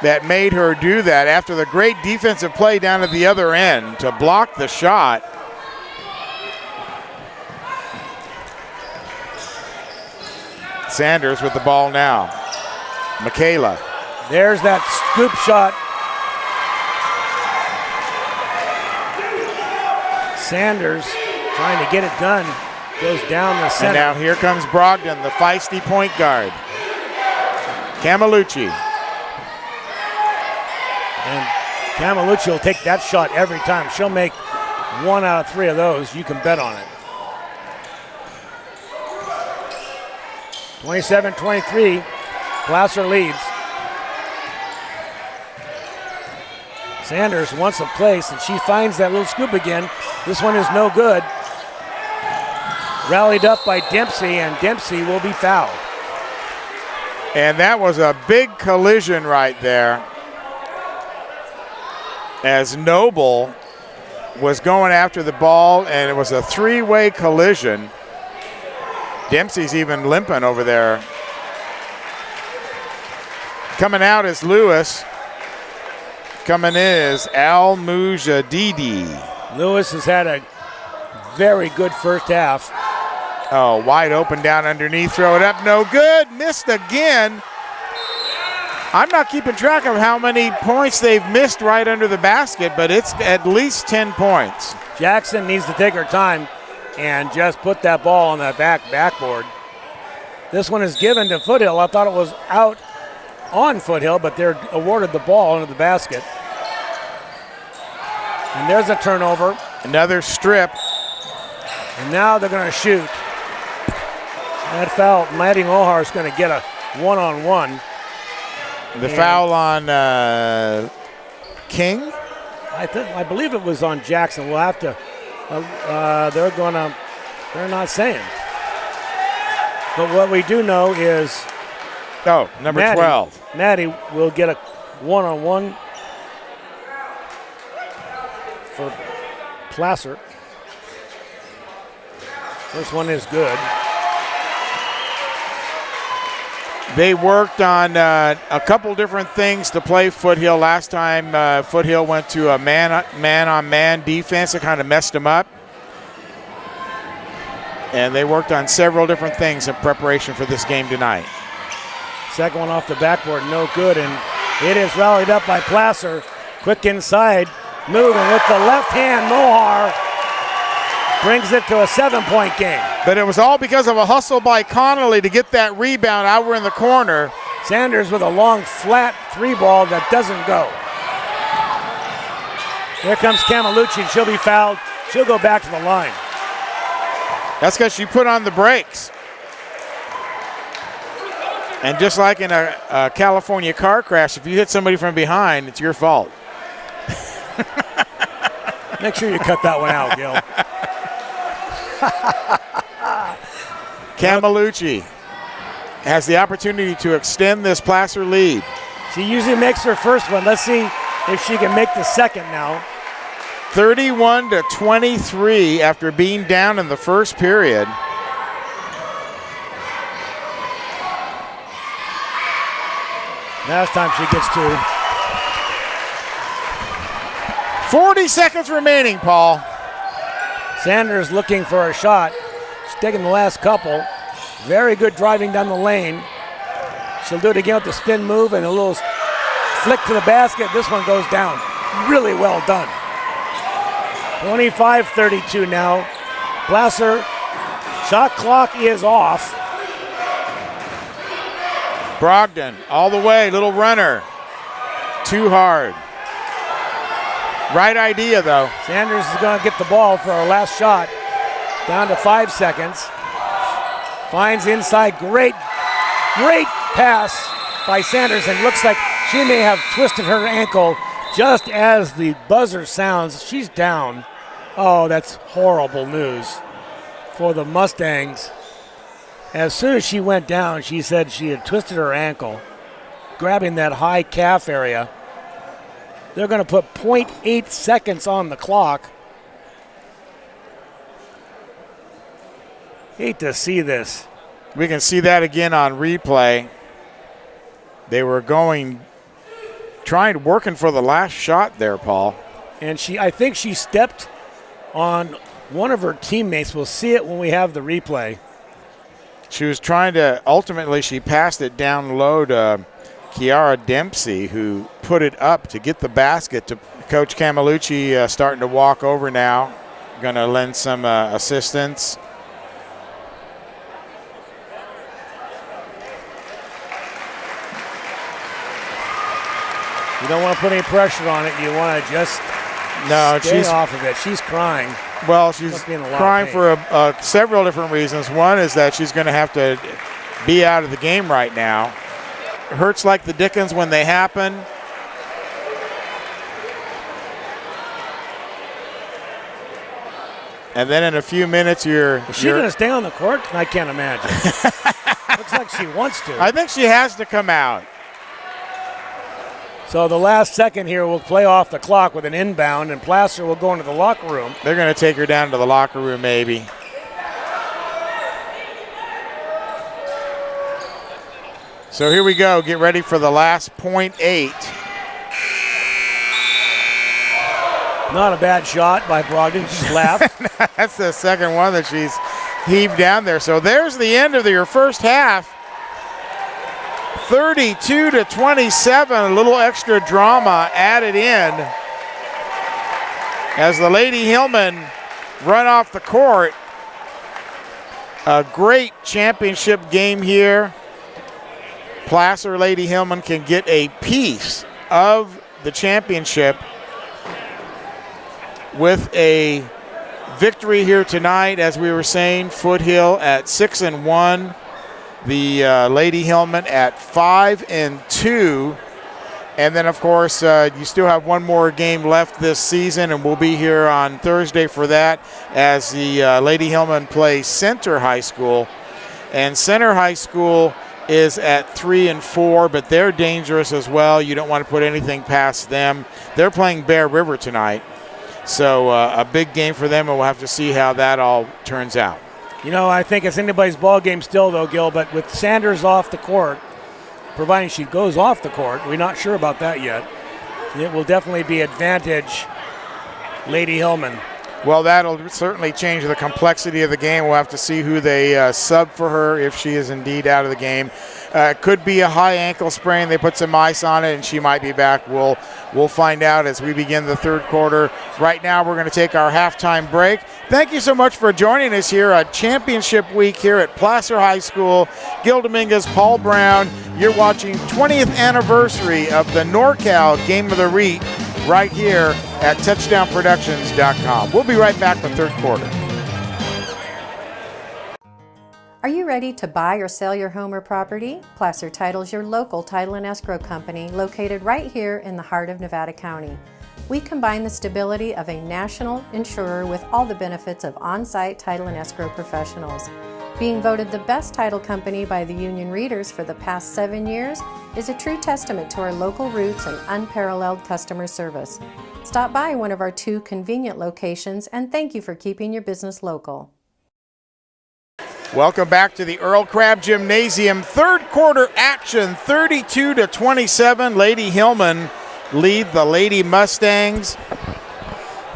that made her do that after the great defensive play down at the other end to block the shot. Sanders with the ball now. Michaela. There's that scoop shot. Sanders trying to get it done. Goes down the center. And now here comes Brogdon, the feisty point guard. Camalucci. And Camalucci will take that shot every time. She'll make 1 out of 3 of those. You can bet on it. 27-23, Placer leads. Sanders wants a place, and she finds that little scoop again. This one is no good. Rallied up by Dempsey, and Dempsey will be fouled. And that was a big collision right there, as Noble was going after the ball, and it was a three-way collision. Dempsey's even limping over there. Coming out is Lewis. Coming in is Al Mujadidi. Lewis has had a very good first half. Oh, wide open down underneath. Throw it up. No good. Missed again. I'm not keeping track of how many points they've missed right under the basket, but it's at least 10 points. Jackson needs to take her time and just put that ball on that backboard. This one is given to Foothill. I thought it was out on Foothill, but they're awarded the ball into the basket. And there's a turnover. Another strip. And now they're going to shoot. That foul, Maddie Mohar is going to get a one-on-one. The foul on King? I believe it was on Jackson. We'll have to. They're not saying. But what we do know is. Oh, number 12. Maddie will get a one-on-one for Placer. First one is good. They worked on a couple different things to play Foothill. Last time Foothill went to a man-on-man defense. It kind of messed them up. And they worked on several different things in preparation for this game tonight. Second one off the backboard, no good. And it is rallied up by Placer. Quick inside, moving with the left hand. Mohar brings it to a 7-point game. But it was all because of a hustle by Connolly to get that rebound over in the corner. Sanders with a long, flat 3-ball that doesn't go. Here comes Camalucci. She'll be fouled. She'll go back to the line. That's because she put on the brakes. And just like in a California car crash, if you hit somebody from behind, it's your fault. Make sure you cut that one out, Gil. Camalucci. has the opportunity to extend this Placer lead. She usually makes her first one. Let's see if she can make the second now. 31-23 after being down in the first period. Last time she gets 2. 40 seconds remaining, Paul. Sanders looking for a shot. She's taking the last couple. Very good driving down the lane. She'll do it again with the spin move and a little flick to the basket. This one goes down. Really well done. 25-32 now. Placer, shot clock is off. Brogdon all the way, little runner. Too hard. Right idea, though. Sanders is going to get the ball for her last shot. Down to 5 seconds. Finds inside. Great pass by Sanders, and looks like she may have twisted her ankle just as the buzzer sounds. She's down. Oh, that's horrible news for the Mustangs. As soon as she went down, she said she had twisted her ankle, grabbing that high calf area. They're going to put 0.8 seconds on the clock. Hate to see this. We can see that again on replay. They were working for the last shot there, Paul. And I think she stepped on one of her teammates. We'll see it when we have the replay. She was ultimately she passed it down low to Kiara Dempsey, who put it up to get the basket. To Coach Camelucci starting to walk over now. Going to lend some assistance. You don't want to put any pressure on it. You want to just stay off of it. She's crying. Well, she's crying for several different reasons. One is that she's going to have to be out of the game right now. It hurts like the dickens when they happen. And then in a few minutes, Is she going to stay on the court? I can't imagine. Looks like she wants to. I think she has to come out. So the last second here will play off the clock with an inbound, and Placer will go into the locker room. They're going to take her down to the locker room, maybe. So here we go. Get ready for the last 0.8. Not a bad shot by Brogdon. Just laughed. That's the second one that she's heaved down there. So there's the end of your first half. 32-27, a little extra drama added in as the Lady Hillmen run off the court. A great championship game here. Placer Lady Hillmen can get a piece of the championship with a victory here tonight. As we were saying, Foothill at 6-1. The Lady Hillmen at 5-2. And then, of course, you still have one more game left this season, and we'll be here on Thursday for that as the Lady Hillmen play Center High School. And Center High School is at 3-4, but they're dangerous as well. You don't want to put anything past them. They're playing Bear River tonight. So a big game for them, and we'll have to see how that all turns out. You know, I think it's anybody's ball game still, though, Gil, but with Sanders off the court, providing she goes off the court, we're not sure about that yet, it will definitely be advantage Lady Hillmen. Well, that'll certainly change the complexity of the game. We'll have to see who they sub for her if she is indeed out of the game. It could be a high ankle sprain. They put some ice on it, and she might be back. We'll find out as we begin the third quarter. Right now, we're going to take our halftime break. Thank you so much for joining us here on Championship Week here at Placer High School. Gil Dominguez, Paul Brown. You're watching 20th anniversary of the NorCal Game of the Week right here at touchdownproductions.com. We'll be right back with third quarter. Are you ready to buy or sell your home or property? Placer Title's your local title and escrow company located right here in the heart of Nevada County. We combine the stability of a national insurer with all the benefits of on-site title and escrow professionals. Being voted the best title company by the union readers for the past 7 years is a true testament to our local roots and unparalleled customer service. Stop by one of our 2 convenient locations and thank you for keeping your business local. Welcome back to the Earl Crabbe Gymnasium. Third quarter action, 32-27. Lady Hillmen lead the Lady Mustangs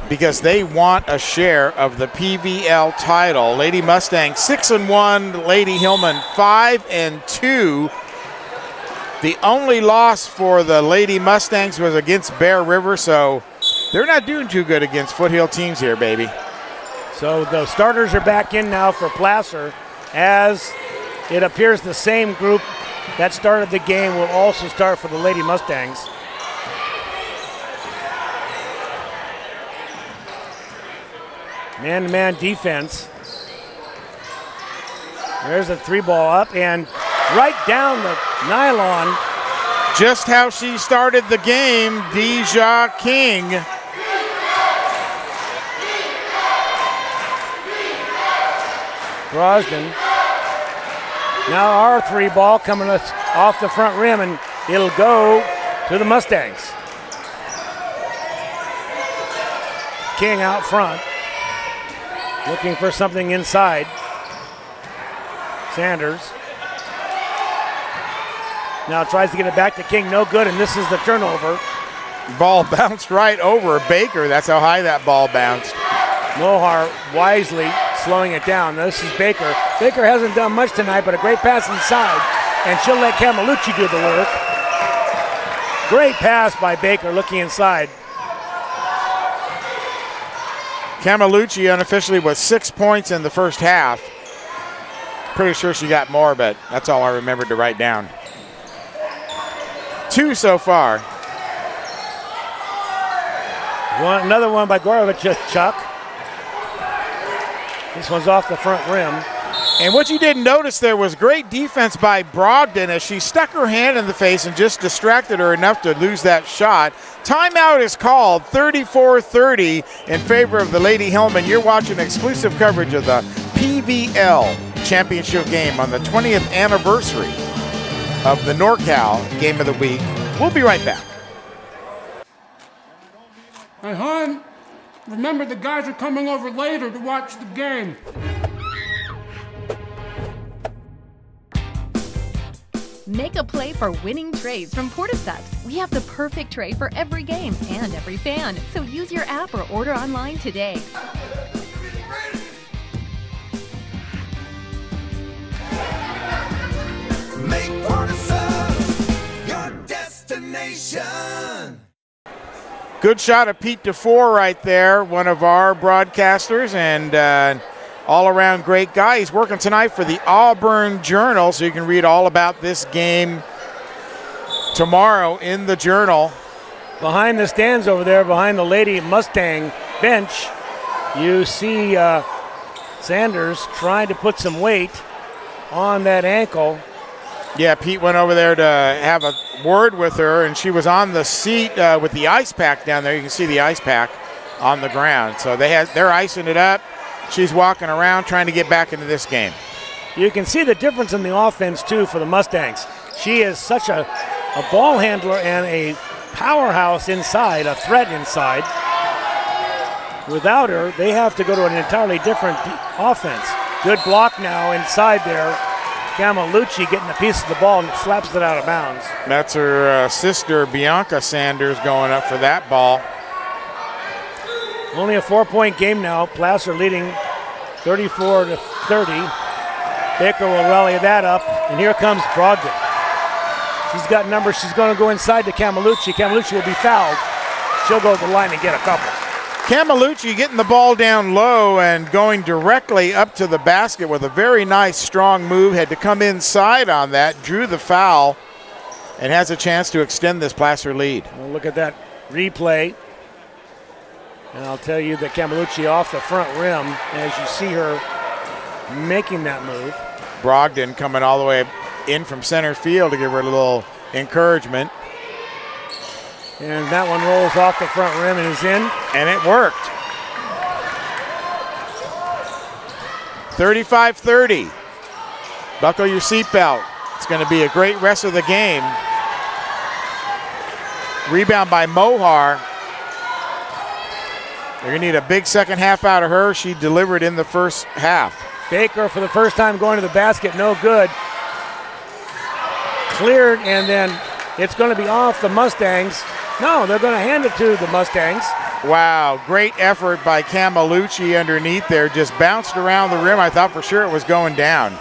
because they want a share of the PVL title. Lady Mustangs 6-1, Lady Hillmen 5-2. The only loss for the Lady Mustangs was against Bear River, so they're not doing too good against Foothill teams here, baby. So the starters are back in now for Placer, as it appears the same group that started the game will also start for the Lady Mustangs. Man-to-man defense. There's a 3-ball up and right down the nylon. Just how she started the game, Deja King. Brosden. Now our 3-ball coming off the front rim, and it'll go to the Mustangs. King out front, looking for something inside. Sanders now tries to get it back to King, no good, and this is the turnover. Ball bounced right over Baker. That's how high that ball bounced. Mohar wisely slowing it down. This is Baker. Baker hasn't done much tonight, but a great pass inside, and she'll let Camalucci do the work. Great pass by Baker looking inside. Camalucci unofficially was 6 points in the first half. Pretty sure she got more, but that's all I remembered to write down. 2 so far. Another one by Gorovich, Chuck. This one's off the front rim. And what you didn't notice there was great defense by Brogdon as she stuck her hand in the face and just distracted her enough to lose that shot. Timeout is called, 34-30 in favor of the Lady Hillmen. You're watching exclusive coverage of the PVL championship game on the 20th anniversary of the NorCal Game of the Week. We'll be right back. Hey, hon, remember the guys are coming over later to watch the game. Make a play for winning trays from Porticeps. We have the perfect tray for every game and every fan. So use your app or order online today. Make Porticeps your destination. Good shot of Pete DeFore right there, one of our broadcasters, and all-around great guy. He's working tonight for the Auburn Journal, so you can read all about this game tomorrow in the Journal. Behind the stands over there, behind the Lady Mustang bench, you see Sanders trying to put some weight on that ankle. Yeah, Pete went over there to have a word with her, and she was on the seat with the ice pack down there. You can see the ice pack on the ground. So they're icing it up. She's walking around trying to get back into this game. You can see the difference in the offense, too, for the Mustangs. She is such a ball handler and a powerhouse inside, a threat inside. Without her, they have to go to an entirely different offense. Good block now inside there. Camalucci getting a piece of the ball and slaps it out of bounds. That's her sister, Bianca Sanders, going up for that ball. Only a 4-point game now. Placer leading 34-30. Baker will rally that up, and here comes Brogdon. She's got numbers. She's going to go inside to Camalucci. Camalucci will be fouled. She'll go to the line and get a couple. Camalucci getting the ball down low and going directly up to the basket with a very nice, strong move. Had to come inside on that, drew the foul, and has a chance to extend this Placer lead. Well, look at that replay. And I'll tell you that Camalucci off the front rim as you see her making that move. Brogdon coming all the way in from center field to give her a little encouragement. And that one rolls off the front rim and is in. And it worked. 35-30. Buckle your seatbelt. It's going to be a great rest of the game. Rebound by Mohar. They're going to need a big second half out of her. She delivered in the first half. Baker for the first time going to the basket, no good. Cleared, and then it's going to be off the Mustangs. No, they're going to hand it to the Mustangs. Wow, great effort by Camalucci underneath there. Just bounced around the rim. I thought for sure it was going down.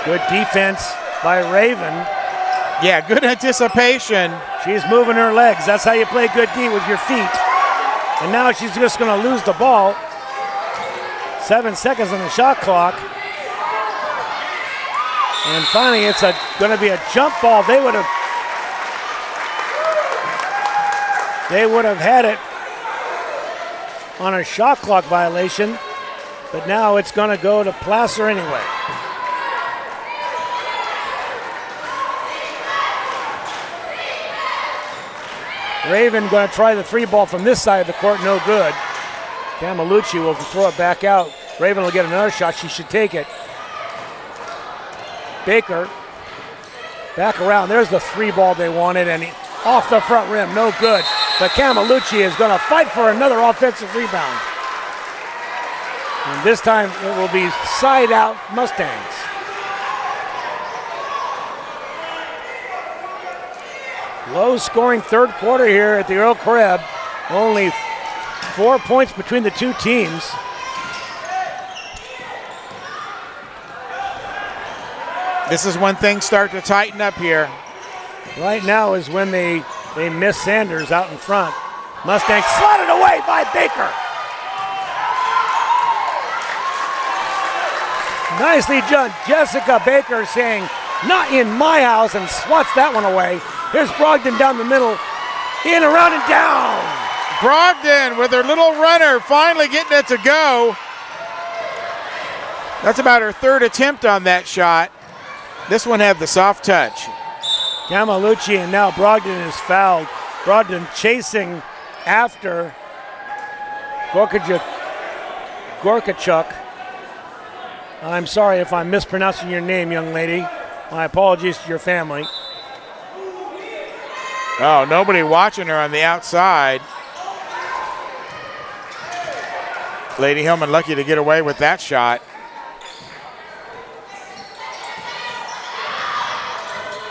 Good defense by Raven. Yeah, good anticipation. She's moving her legs. That's how you play good D, with your feet. And now she's just going to lose the ball. 7 seconds on the shot clock. And finally, it's going to be a jump ball. They would have had it on a shot clock violation, but now it's going to go to Placer anyway. Raven going to try the three ball from this side of the court, no good. Camalucci will throw it back out. Raven will get another shot, she should take it. Baker, back around, there's the three ball they wanted, and off the front rim, no good. But Camalucci is going to fight for another offensive rebound. And this time it will be side out Mustangs. Low scoring third quarter here at the Earl Crabbe. Only 4 points between the two teams. This is when things start to tighten up here. Right now is when they miss Sanders out in front. Mustangs slotted away by Baker. Nicely done. Jessica Baker saying, "Not in my house," and swats that one away. Here's Brogdon down the middle, in, around, and down. Brogdon with her little runner, finally getting it to go. That's about her third attempt on that shot. This one had the soft touch. Camalucci, and now Brogdon is fouled. Brogdon chasing after Gorkachuk. I'm sorry if I'm mispronouncing your name, young lady. My apologies to your family. Oh, nobody watching her on the outside. Lady Hillmen lucky to get away with that shot.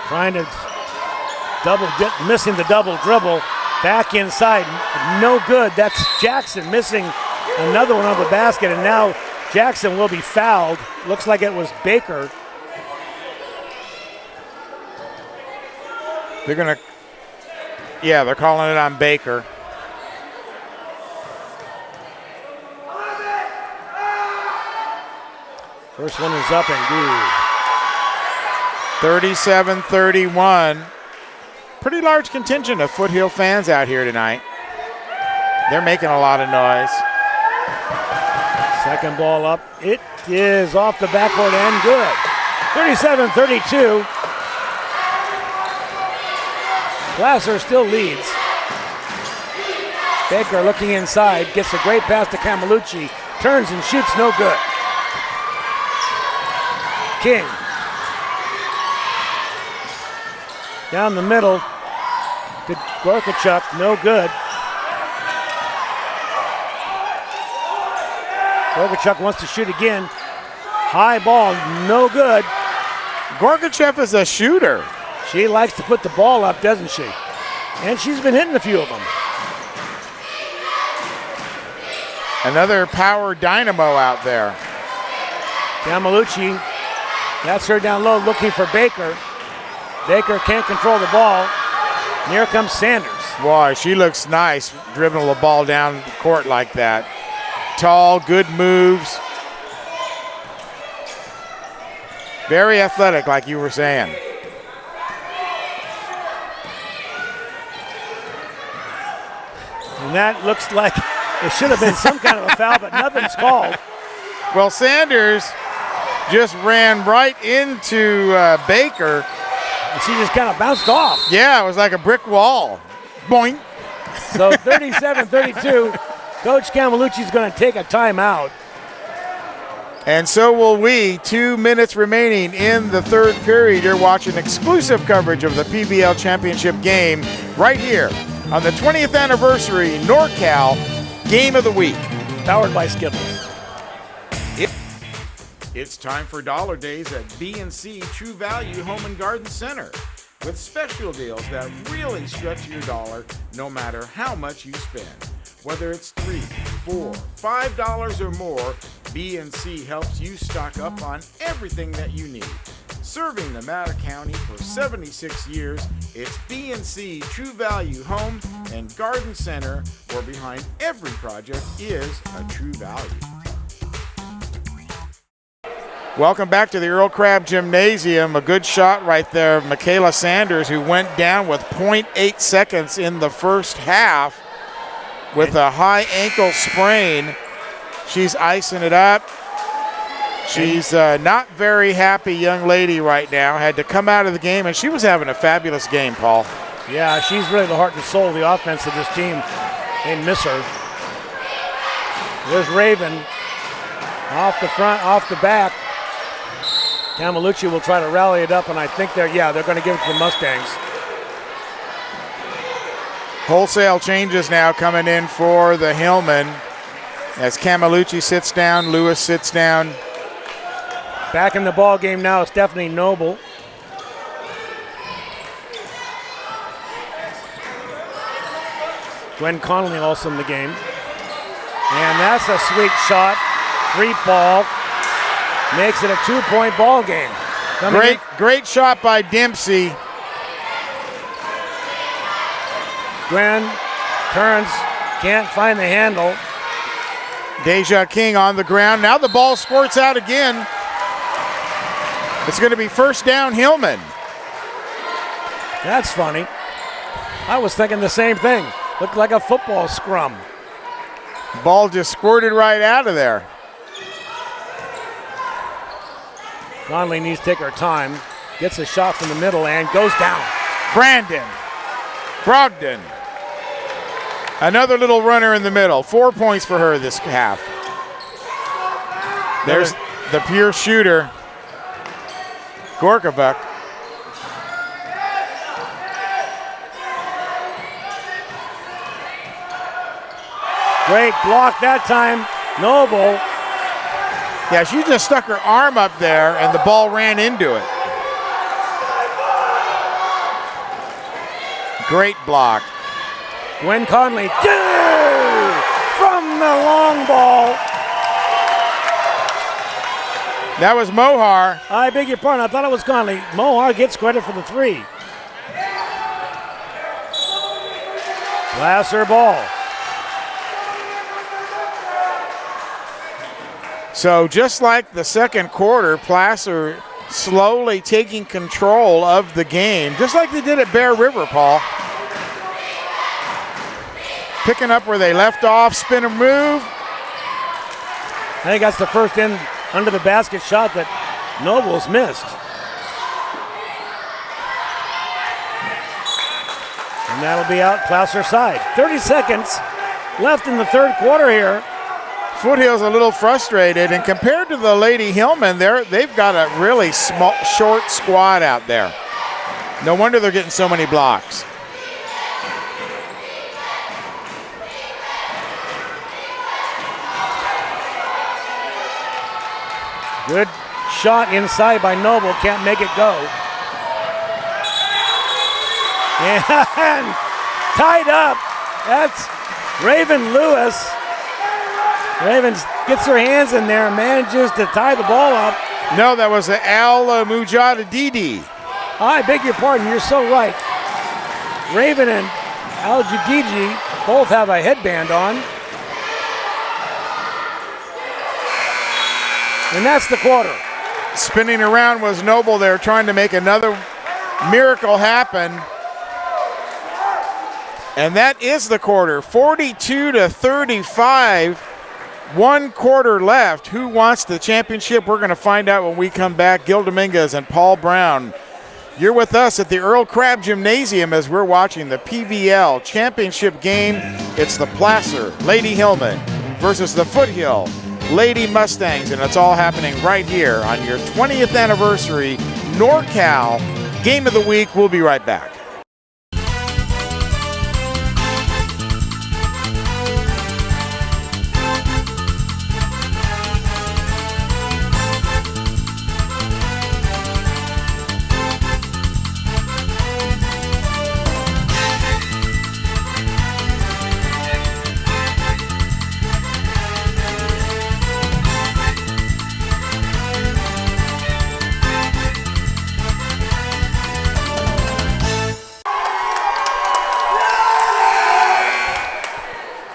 Trying to missing the double dribble. Back inside, no good. That's Jackson missing another one on the basket, and now Jackson will be fouled. Looks like it was Baker. They're calling it on Baker. First one is up and good. 37-31. Pretty large contingent of Foothill fans out here tonight. They're making a lot of noise. Second ball up. It is off the backboard and good. 37-32. Placer still leads. Baker looking inside, gets a great pass to Camalucci, turns and shoots, no good. King. Down the middle to Gorkachuk, no good. Gorkachuk wants to shoot again. High ball, no good. Gorgachev is a shooter. She likes to put the ball up, doesn't she? And she's been hitting a few of them. Another power dynamo out there. Camalucci, that's her down low looking for Baker. Baker can't control the ball. And here comes Sanders. Boy, she looks nice dribbling the ball down the court like that. Tall, good moves. Very athletic, like you were saying. And that looks like it should have been some kind of a foul, but nothing's called. Well, Sanders just ran right into Baker. And she just kind of bounced off. Yeah, it was like a brick wall. Boing. So 37-32, Coach Camelucci's going to take a timeout. And so will we. 2 minutes remaining in the third period. You're watching exclusive coverage of the PBL Championship game right here on the 20th anniversary NorCal Game of the Week. Powered by Skittles. It's time for Dollar Days at B&C True Value Home and Garden Center, with special deals that really stretch your dollar no matter how much you spend. Whether it's $3, $4, $5 or more, B&C helps you stock up on everything that you need. Serving Nevada County for 76 years, it's B&C True Value Home and Garden Center, where behind every project is a true value. Welcome back to the Earl Crabbe Gymnasium. A good shot right there of Michaela Sanders, who went down with 0.8 seconds in the first half with a high ankle sprain. She's icing it up. She's not very happy young lady right now. Had to come out of the game, and she was having a fabulous game, Paul. Yeah, she's really the heart and soul of the offense of this team. They miss her. There's Raven. Off the front, off the back. Camelucci will try to rally it up, and I think they're going to give it to the Mustangs. Wholesale changes now coming in for the Hillmen. As Camelucci sits down, Lewis sits down. Back in the ball game now, it's Stephanie Noble. Gwen Connolly also in the game. And that's a sweet shot. 3-ball. Makes it a 2-point ball game. Great shot by Dempsey. Gwen turns, can't find the handle. Deja King on the ground. Now the ball squirts out again. It's going to be first down Hillmen. That's funny. I was thinking the same thing. Looked like a football scrum. Ball just squirted right out of there. Conley needs to take her time. Gets a shot from the middle and goes down. Brogdon. Another little runner in the middle. 4 points for her this half. There's the pure shooter, Gorkovic. Great block that time. Noble. Yeah, she just stuck her arm up there and the ball ran into it. Great block. Gwen Conley from the long ball. That was Mohar. I beg your pardon. I thought it was Conley. Mohar gets credit for the 3. Placer ball. So just like the second quarter, Placer slowly taking control of the game, just like they did at Bear River, Paul. Picking up where they left off, spin and move. I think that's the first in under the basket shot that Nobles missed. And that'll be out Placer side. 30 seconds left in the third quarter here. Foothill's a little frustrated, and compared to the Lady Hillmen, they've got a really small, short squad out there. No wonder they're getting so many blocks. Good shot inside by Noble, can't make it go. And tied up, that's Raven Lewis. Raven gets her hands in there and manages to tie the ball up. No, that was Al Mujadidi. I beg your pardon, you're so right. Raven and Al Jadidi both have a headband on. And that's the quarter. Spinning around was Noble there, trying to make another miracle happen. And that is the quarter, 42-35. 1 quarter left. Who wants the championship? We're going to find out when we come back. Gil Dominguez and Paul Brown You're with us at the Earl Crabbe Gymnasium as we're watching the PVL championship game. It's the Placer Lady Hillmen versus the Foothill Lady Mustangs, and it's all happening right here on your 20th anniversary NorCal Game of the Week. We'll be right back.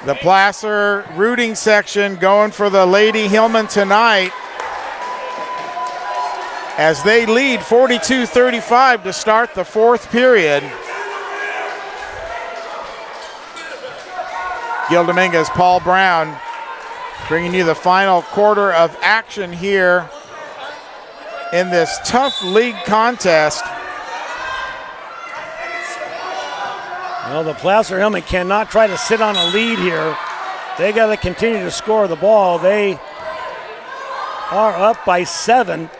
The Placer rooting section going for the Lady Hillmen tonight as they lead 42-35 to start the fourth period. Gil Dominguez, Paul Brown bringing you the final quarter of action here in this tough league contest. Well, the Placer Hillmen cannot try to sit on a lead here. They got to continue to score the ball. They are up by 7.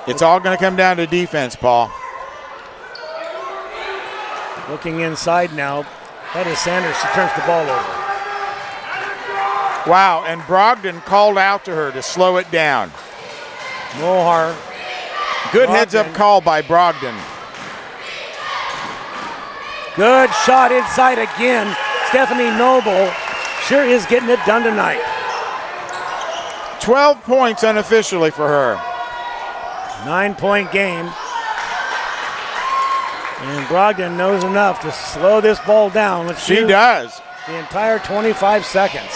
It's all going to come down to defense, Paul. Looking inside now. That is Sanders. She turns the ball over. Wow, and Brogdon called out to her to slow it down. Mohar. Good heads-up call by Brogdon. Good shot inside again. Stephanie Noble sure is getting it done tonight. 12 points unofficially for her. 9-point game. And Brogdon knows enough to slow this ball down. She does. The entire 25 seconds.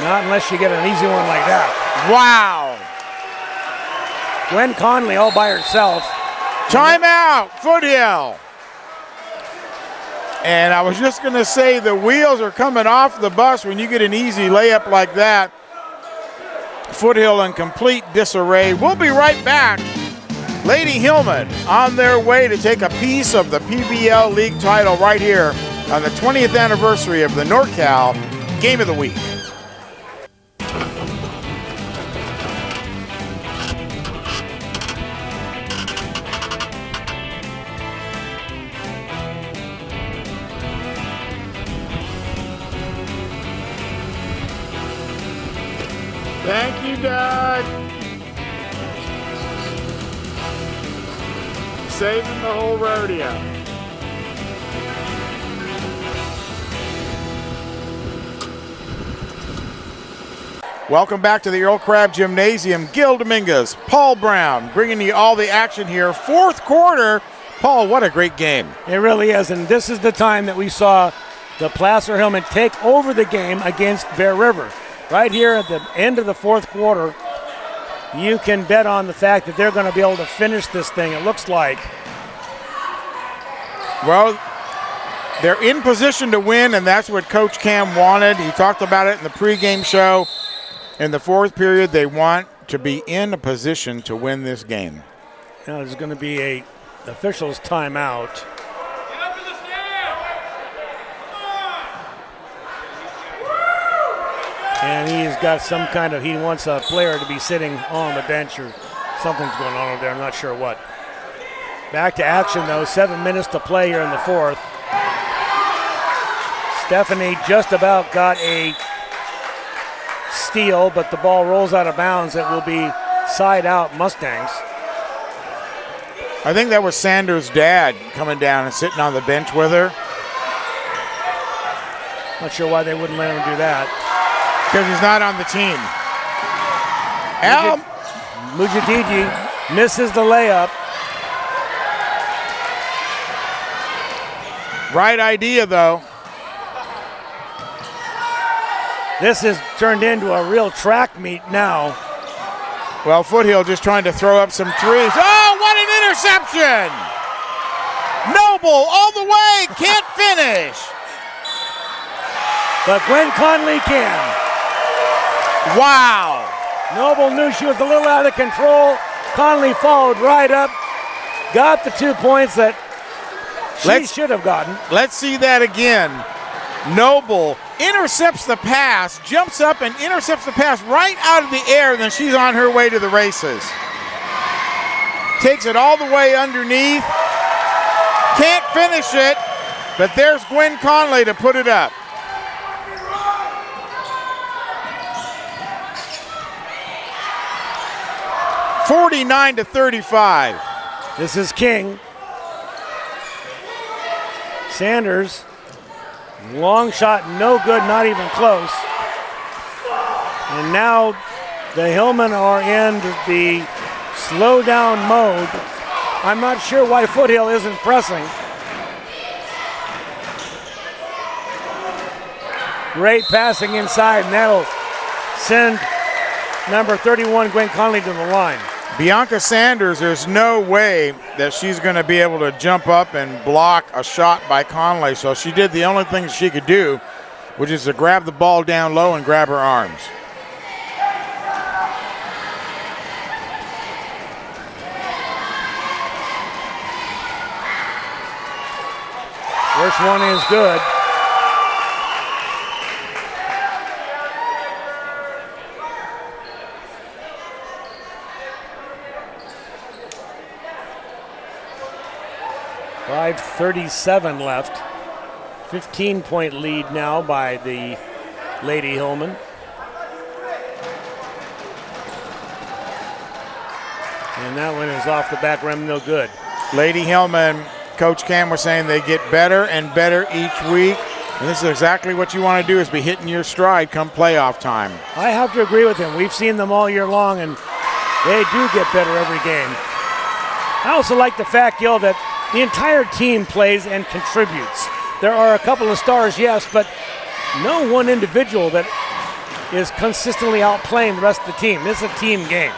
Not unless you get an easy one like that. Wow. Gwen Conley all by herself. Timeout, Foothill. And I was just going to say the wheels are coming off the bus when you get an easy layup like that. Foothill in complete disarray. We'll be right back. Lady Hillmen on their way to take a piece of the PVL League title right here on the 20th anniversary of the NorCal Game of the Week. Thank you, Doug. Saving the whole rodeo. Welcome back to the Earl Crabbe Gymnasium. Gil Dominguez, Paul Brown, bringing you all the action here. Fourth quarter. Paul, what a great game. It really is, and this is the time that we saw the Placer Hillmen take over the game against Bear River. Right here at the end of the fourth quarter, you can bet on the fact that they're going to be able to finish this thing, it looks like. Well, they're in position to win, and that's what Coach Cam wanted. He talked about it in the pregame show. In the fourth period, they want to be in a position to win this game. Now there's going to be a official's timeout. And he's got some kind of, he wants a player to be sitting on the bench or something's going on over there. I'm not sure what. Back to action though, 7 minutes to play here in the fourth. Stephanie just about got a steal, but the ball rolls out of bounds. It will be side out Mustangs. I think that was Sanders' dad coming down and sitting on the bench with her. Not sure why they wouldn't let him do that. Because he's not on the team. Al Mujadidi misses the layup. Right idea, though. This has turned into a real track meet now. Well, Foothill just trying to throw up some threes. Oh, what an interception! Noble all the way, can't finish. But Gwen Conley can. Wow. Noble knew she was a little out of control. Conley followed right up, got the 2 points that she should have gotten. Let's see that again. Noble intercepts the pass, jumps up and intercepts the pass right out of the air, then she's on her way to the races. Takes it all the way underneath. Can't finish it, but there's Gwen Conley to put it up. (49-35). This is King. Sanders, long shot, no good, not even close. And now the Hillmen are in the slow down mode. I'm not sure why Foothill isn't pressing. Great passing inside, and that'll send number 31, Gwen Conley, to the line. Bianca Sanders, there's no way that she's going to be able to jump up and block a shot by Conley, so she did the only thing she could do, which is to grab the ball down low and grab her arms. First one is good. .37 left. 15-point lead now by the Lady Hillmen. And that one is off the back rim, no good. Lady Hillmen, Coach Cam was saying they get better and better each week. And this is exactly what you want to do, is be hitting your stride come playoff time. I have to agree with him. We've seen them all year long, and they do get better every game. I also like the fact, Gil, that the entire team plays and contributes. There are a couple of stars, yes, but no one individual that is consistently outplaying the rest of the team. This is a team game.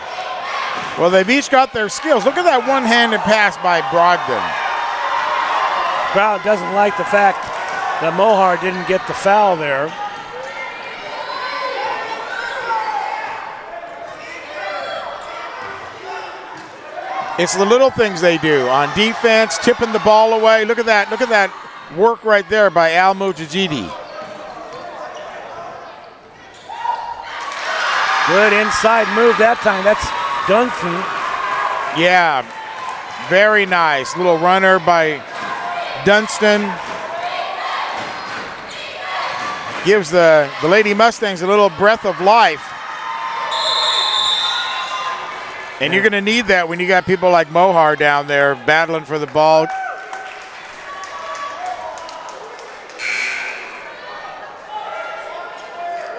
Well, they've each got their skills. Look at that one-handed pass by Brogdon. Crowd doesn't like the fact that Mohar didn't get the foul there. It's the little things they do on defense, tipping the ball away. Look at that. Look at that work right there by Al Mujahidi. Good inside move that time. That's Duncan. Yeah, very nice. Little runner by Dunston. Gives the Lady Mustangs a little breath of life. And you're going to need that when you got people like Mohar down there battling for the ball.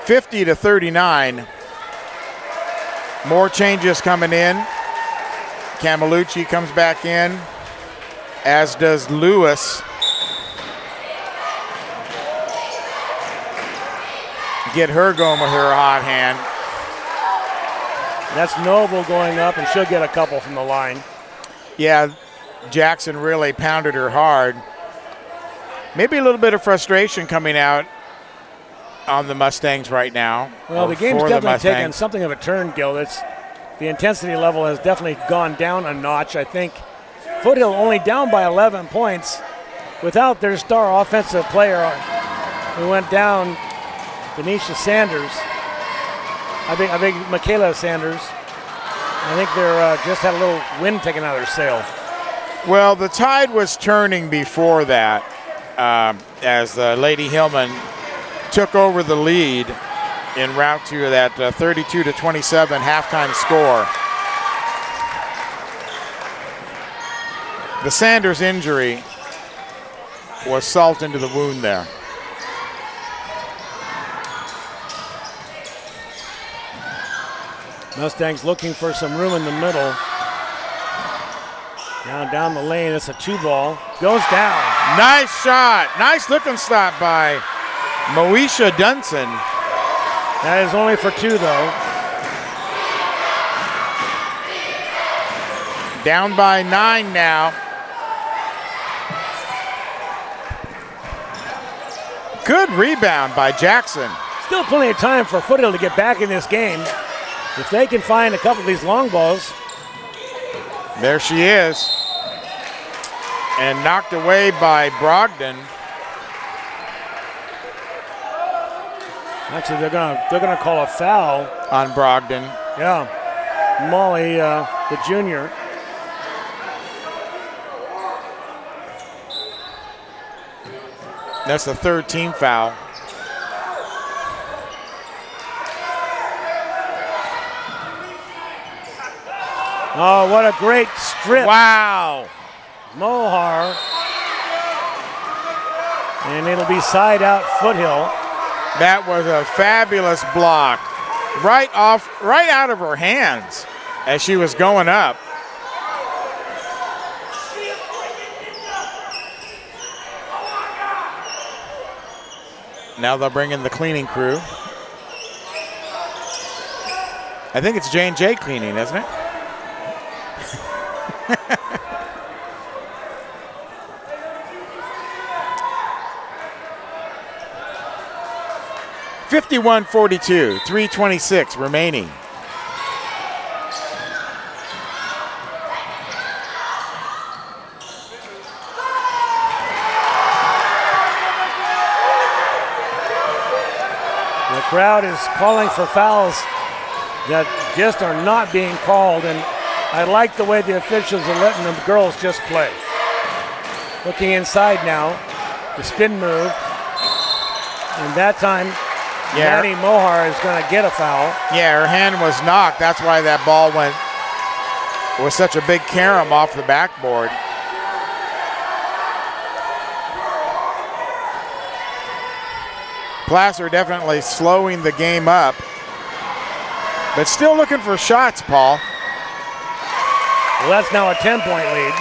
(50-39). More changes coming in. Camalucci comes back in, as does Lewis. Get her going with her hot hand. That's Noble going up, and she'll get a couple from the line. Yeah, Jackson really pounded her hard. Maybe a little bit of frustration coming out on the Mustangs right now. Well, the game's definitely taken something of a turn, Gil. The intensity level has definitely gone down a notch. I think Foothill only down by 11 points without their star offensive player who went down, Denisha Sanders. I think Michaela Sanders. I think they're just had a little wind taken out of their sail. Well, the tide was turning before that as the Lady Hillmen took over the lead en route to that 32-27 halftime score. The Sanders injury was salt into the wound there. Mustangs looking for some room in the middle. Now down the lane, it's a 2-ball. Goes down. Nice shot. Nice looking stop by Moesha Dunson. That is only for 2, though. Down by 9 now. Good rebound by Jackson. Still plenty of time for Foothill to get back in this game. If they can find a couple of these long balls. There she is. and knocked away by Brogdon. Actually, they're gonna call a foul on Brogdon. Yeah, Molly, the junior. That's the third team foul. Oh, what a great strip. Wow. Mohar. And it'll be side out Foothill. That was a fabulous block. Right out of her hands as she was going up. Now they'll bring in the cleaning crew. I think it's J&J cleaning, isn't it? (51-42), 3:26 remaining. The crowd is calling for fouls that just are not being called, and I like the way the officials are letting the girls just play. Looking inside now, the spin move, and that time Maddie Mohar is going to get a foul. Yeah, her hand was knocked. That's why that ball was such a big carom off the backboard. Placer definitely slowing the game up, but still looking for shots, Paul. Well, that's now a 10-point lead.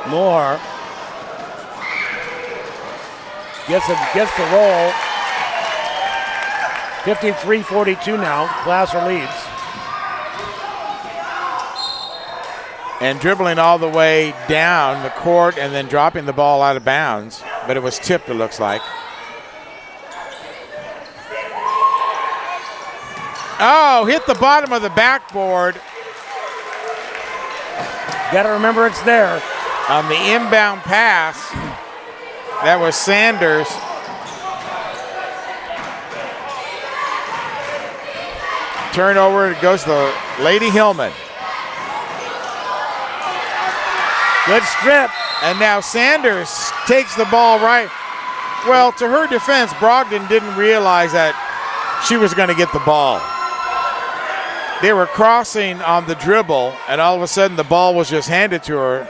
Moore gets the roll. 53-42 now. Placer leads. And dribbling all the way down the court and then dropping the ball out of bounds. But it was tipped, it looks like. Oh, hit the bottom of the backboard. Got to remember it's there. On the inbound pass, that was Sanders. Turnover, it goes to Lady Hillmen. Good strip. And now Sanders takes the ball right. Well, to her defense, Brogdon didn't realize that she was going to get the ball. They were crossing on the dribble, and all of a sudden the ball was just handed to her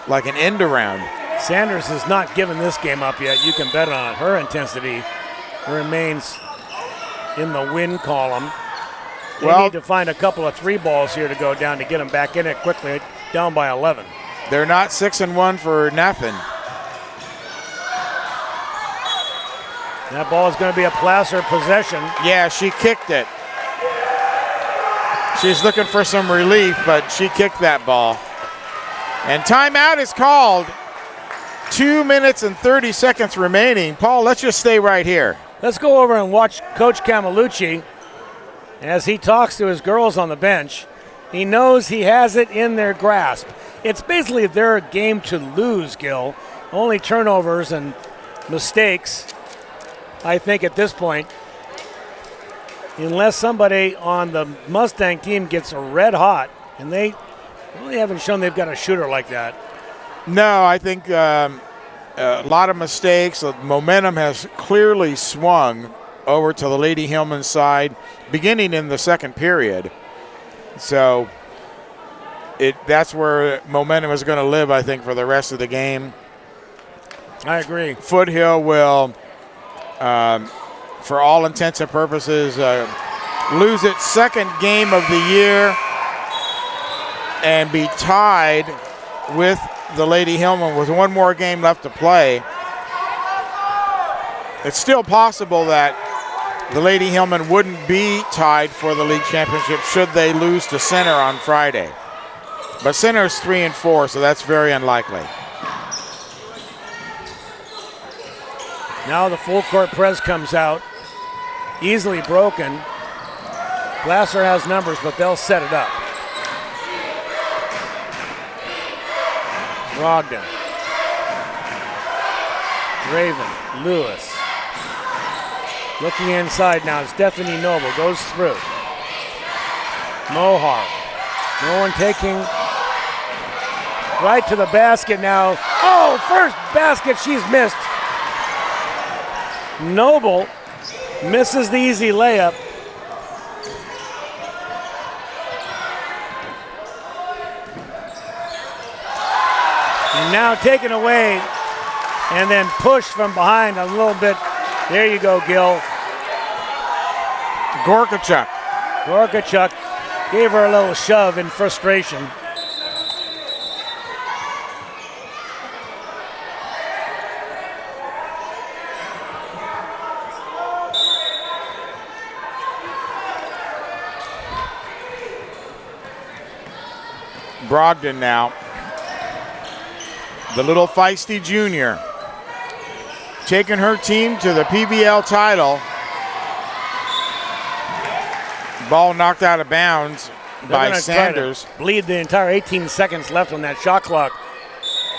like an end around. Sanders has not given this game up yet. You can bet on it. Her intensity remains in the win column. They need to find a couple of three balls here to go down to get them back in it quickly, down by 11. They're not 6-1 for nothing. That ball is going to be a Placer possession. Yeah, she kicked it. She's looking for some relief, but she kicked that ball. And timeout is called. 2 minutes and 30 seconds remaining. Paul, let's just stay right here. Let's go over and watch Coach Camelucci as he talks to his girls on the bench. He knows he has it in their grasp. It's basically their game to lose, Gil. Only turnovers and mistakes, I think, at this point. Unless somebody on the Mustang team gets red hot, and they really haven't shown they've got a shooter like that. No, I think a lot of mistakes. The momentum has clearly swung over to the Lady Hillmen side, beginning in the second period. So that's where momentum is going to live, I think, for the rest of the game. I agree. Foothill will, for all intents and purposes, lose its second game of the year and be tied with the Lady Hillmen with one more game left to play. It's still possible that the Lady Hillmen wouldn't be tied for the league championship should they lose to Center on Friday. But Center is 3-4, so that's very unlikely. Now the full court press comes out, easily broken. Placer has numbers, but they'll set it up. Brogdon. Raven. Lewis. Looking inside now. Stephanie Noble goes through. Mohar. No one taking right to the basket now. Oh, first basket she's missed. Noble misses the easy layup. And now taken away and then pushed from behind a little bit. There you go, Gil. Gorkachuk. Gorkachuk gave her a little shove in frustration. Brogdon now. The little feisty junior. Taking her team to the PBL title. Ball knocked out of bounds by Sanders. Bleed the entire 18 seconds left on that shot clock.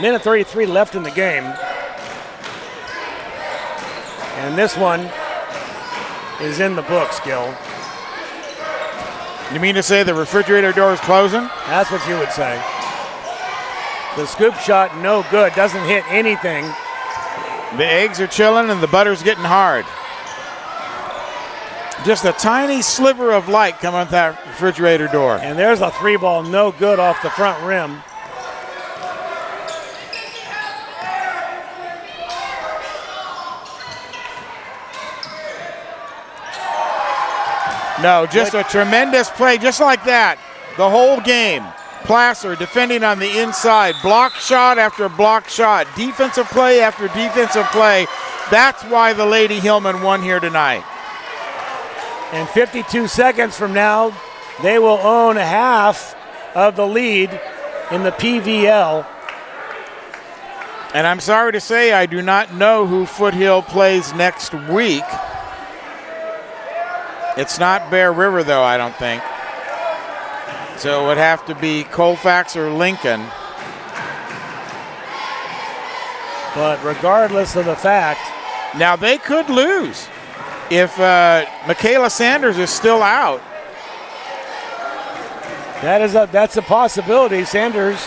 Minute 33 left in the game. And this one is in the books, Gil. You mean to say the refrigerator door is closing? That's what you would say. The scoop shot, no good. Doesn't hit anything. The eggs are chilling and the butter's getting hard. Just a tiny sliver of light coming out that refrigerator door. And there's a three ball, no good off the front rim. No, just a tremendous play, just like that. The whole game. Placer defending on the inside. Block shot after block shot. Defensive play after defensive play. That's why the Lady Hillmen won here tonight. And 52 seconds from now, they will own half of the lead in the PVL. And I'm sorry to say, I do not know who Foothill plays next week. It's not Bear River, though, I don't think. So it would have to be Colfax or Lincoln. But regardless of the fact, now they could lose if Michaela Sanders is still out. That's a possibility. Sanders,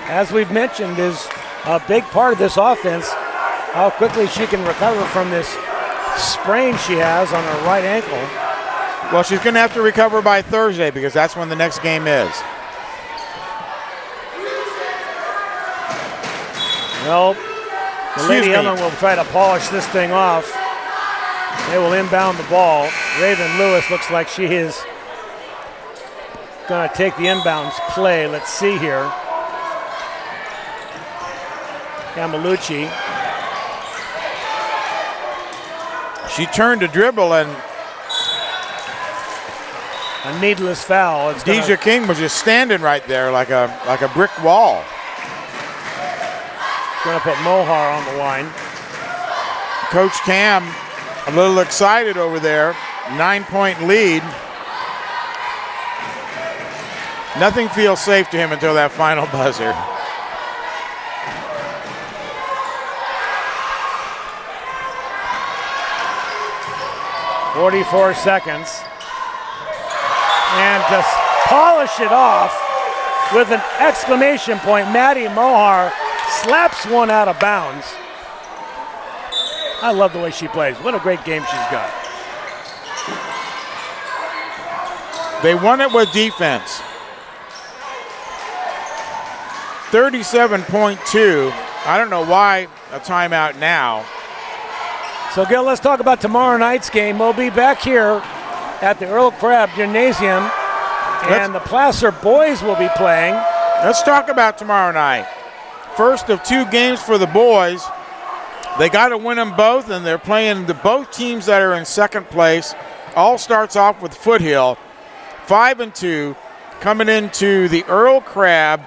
as we've mentioned, is a big part of this offense. How quickly she can recover from this sprain she has on her right ankle. Well, she's going to have to recover by Thursday because that's when the next game is. Well, the Lady Hillmen will try to polish this thing off. They will inbound the ball. Raven Lewis looks like she is going to take the inbounds play. Let's see here. Camalucci. She turned to dribble and a needless foul. Deja King was just standing right there like a brick wall. Going to put Mohar on the line. Coach Cam a little excited over there. 9-point lead. Nothing feels safe to him until that final buzzer. .44 seconds. And to polish it off with an exclamation point, Maddie Mohar slaps one out of bounds. I love the way she plays. What a great game she's got. They won it with defense. 37.2. I don't know why a timeout now. So, Gil, let's talk about tomorrow night's game. We'll be back here at the Earl Crabbe Gymnasium, and the Placer boys will be playing. Let's talk about tomorrow night. First of two games for the boys. They got to win them both, and they're playing both teams that are in second place. All starts off with Foothill, 5-2, coming into the Earl Crabbe.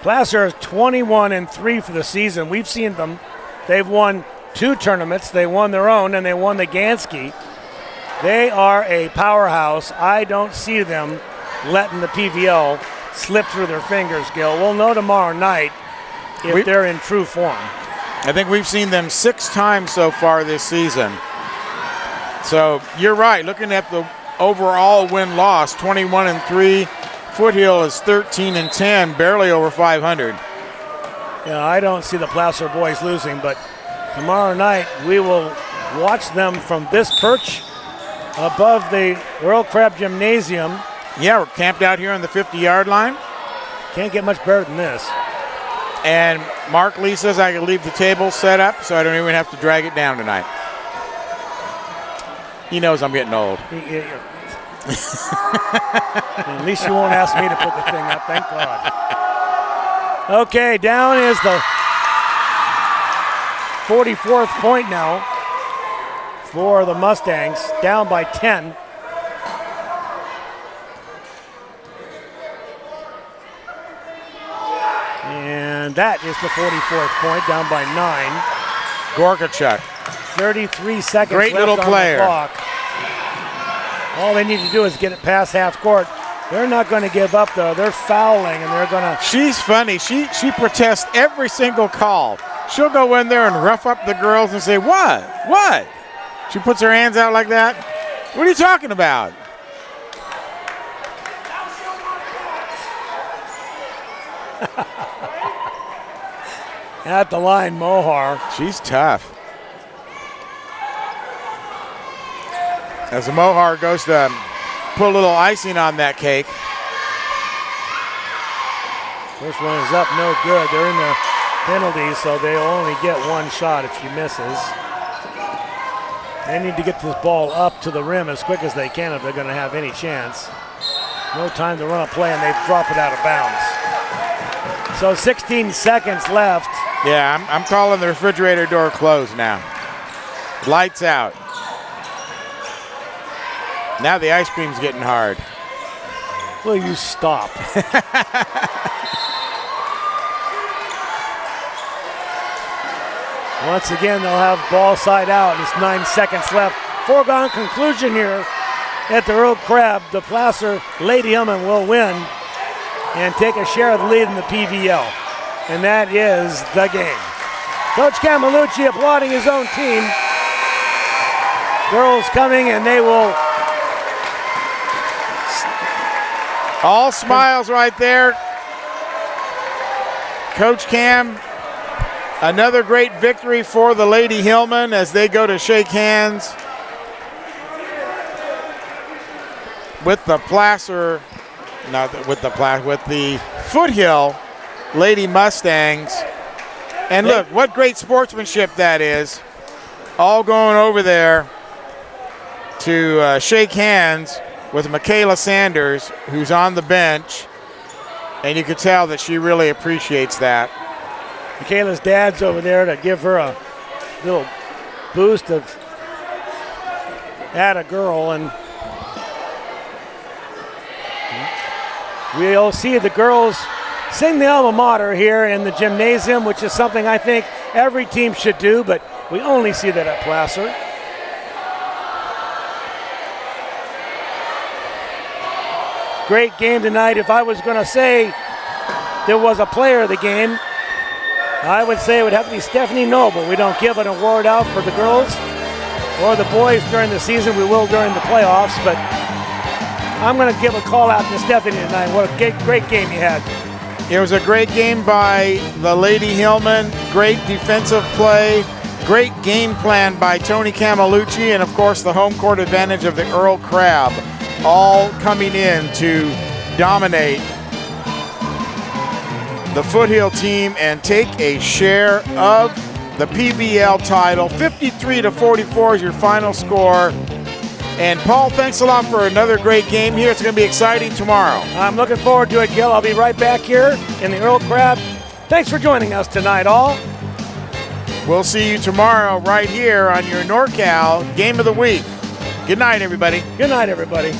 Placer is 21-3 for the season. We've seen them. They've won 2 tournaments. They won their own, and they won the Gansky. They are a powerhouse. I don't see them letting the PVL slip through their fingers, Gil. We'll know tomorrow night if they're in true form. I think we've seen them 6 times so far this season. So you're right. Looking at the overall win-loss, 21-3. Foothill is 13-10, barely over 500. Yeah, I don't see the Placer boys losing, but tomorrow night we will watch them from this perch above the Earl Crabbe Gymnasium. Yeah, we're camped out here on the 50-yard line. Can't get much better than this. And Mark Lee says I can leave the table set up so I don't even have to drag it down tonight. He knows I'm getting old. At least you won't ask me to put the thing up, thank God. Okay, down is the 44th point now for the Mustangs, down by 10. And that is the 44th point, down by 9. Gorkachuk. 33 seconds Great left little on player. the clock. All they need to do is get it past half court. They're not going to give up, though. They're fouling, and they're going to... She's funny. She protests every single call. She'll go in there and rough up the girls and say, what? What? She puts her hands out like that. What are you talking about? At the line, Mohar. She's tough. As the Mohar goes to put a little icing on that cake. First one is up, no good. They're in the penalty, so they'll only get one shot if she misses. They need to get this ball up to the rim as quick as they can if they're going to have any chance. No time to run a play, and they drop it out of bounds. So 16 seconds left. Yeah, I'm calling the refrigerator door closed now. Lights out. Now the ice cream's getting hard. Will you stop? Once again, they'll have ball side out. It's 9 seconds left. Foregone conclusion here at the Earl Crabbe. The Placer Lady Hillmen will win and take a share of the lead in the PVL. And that is the game. Coach Camalucci applauding his own team. Girls coming, and they will... All smiles right there. Coach Cam, another great victory for the Lady Hillmen as they go to shake hands with the Placer, with the Foothill Lady Mustangs. And look, what great sportsmanship that is. All going over there to shake hands with Michaela Sanders, who's on the bench, and you could tell that she really appreciates that. Michaela's dad's over there to give her a little boost of atta girl, and we'll see the girls sing the alma mater here in the gymnasium, which is something I think every team should do, but we only see that at Placer. Great game tonight. If I was going to say there was a player of the game, I would say it would have to be Stephanie Noble. We don't give an award out for the girls or the boys during the season. We will during the playoffs, but I'm going to give a call out to Stephanie tonight. What a great game you had. It was a great game by the Lady Hillmen. Great defensive play. Great game plan by Tony Camalucci, and of course the home court advantage of the Earl Crabbe, all coming in to dominate the Foothill team and take a share of the PVL title. 53-44 is your final score. And Paul, thanks a lot for another great game here. It's going to be exciting tomorrow. I'm looking forward to it, Gil. I'll be right back here in the Earl Crabbe. Thanks for joining us tonight, all. We'll see you tomorrow right here on your NorCal Game of the Week. Good night, everybody. Good night, everybody.